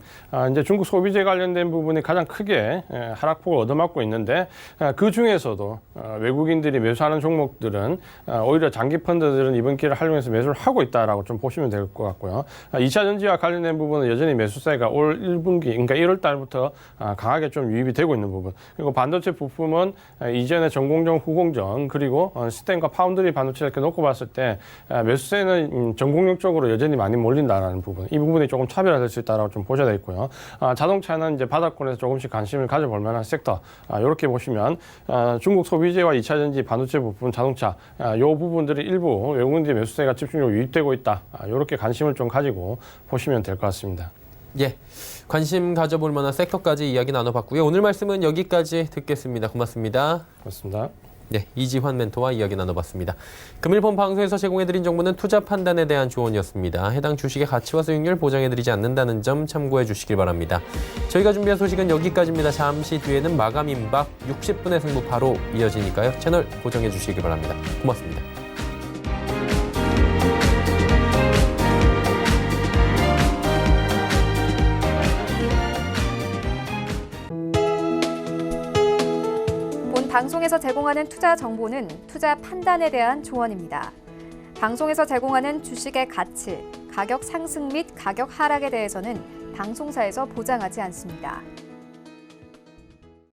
이제 중국 소비재 관련된 부분이 가장 크게 하락폭을 얻어맞고 있는데 그 중에서도 외국인들이 매수하는 종목들은 오히려 장기 펀드들은 이번 기회를 활용해서 매수를 하고 있다라고 좀 보시면 될 것 같고요. 2차 전지와 관련된 부분은 여전히 매수세가 올 1분기, 그러니까 1월 달부터 강하게 좀 유입이 되고 있는 부분. 그리고 반도체 부품은 이전에 전공정, 후공정, 그리고 스텐과 파운드리 반도체를 이렇게 놓고 봤을 때 매수세는 전공용 쪽으로 여전히 많이 몰린다라는 부분. 이 부분이 조금 차별화될 수 있다라고 좀 보셔야 되겠고요. 자동차는 이제 바닥권에서 조금씩 관심을 가져볼 만한 섹터. 이렇게 보시면 중국 소비재와 2차 전지, 반도체 부품, 자동차 이 부분들이 일부 외국인들의 매수세가 집중적으로 유입되고 있다. 이렇게 관심을 좀 가지고 보시면 될 것 같습니다. 예, 관심 가져볼 만한 섹터까지 이야기 나눠봤고요. 오늘 말씀은 여기까지 듣겠습니다. 고맙습니다. 고맙습니다. 네, 이지환 멘토와 이야기 나눠봤습니다. 금일 본 방송에서 제공해드린 정보는 투자 판단에 대한 조언이었습니다. 해당 주식의 가치와 수익률 보장해드리지 않는다는 점 참고해 주시길 바랍니다. 저희가 준비한 소식은 여기까지입니다. 잠시 뒤에는 마감 임박 60분의 승부 바로 이어지니까요. 채널 고정해 주시기 바랍니다. 고맙습니다. 방송에서 제공하는 투자 정보는 투자 판단에 대한 조언입니다. 방송에서 제공하는 주식의 가치, 가격 상승 및 가격 하락에 대해서는 방송사에서 보장하지 않습니다.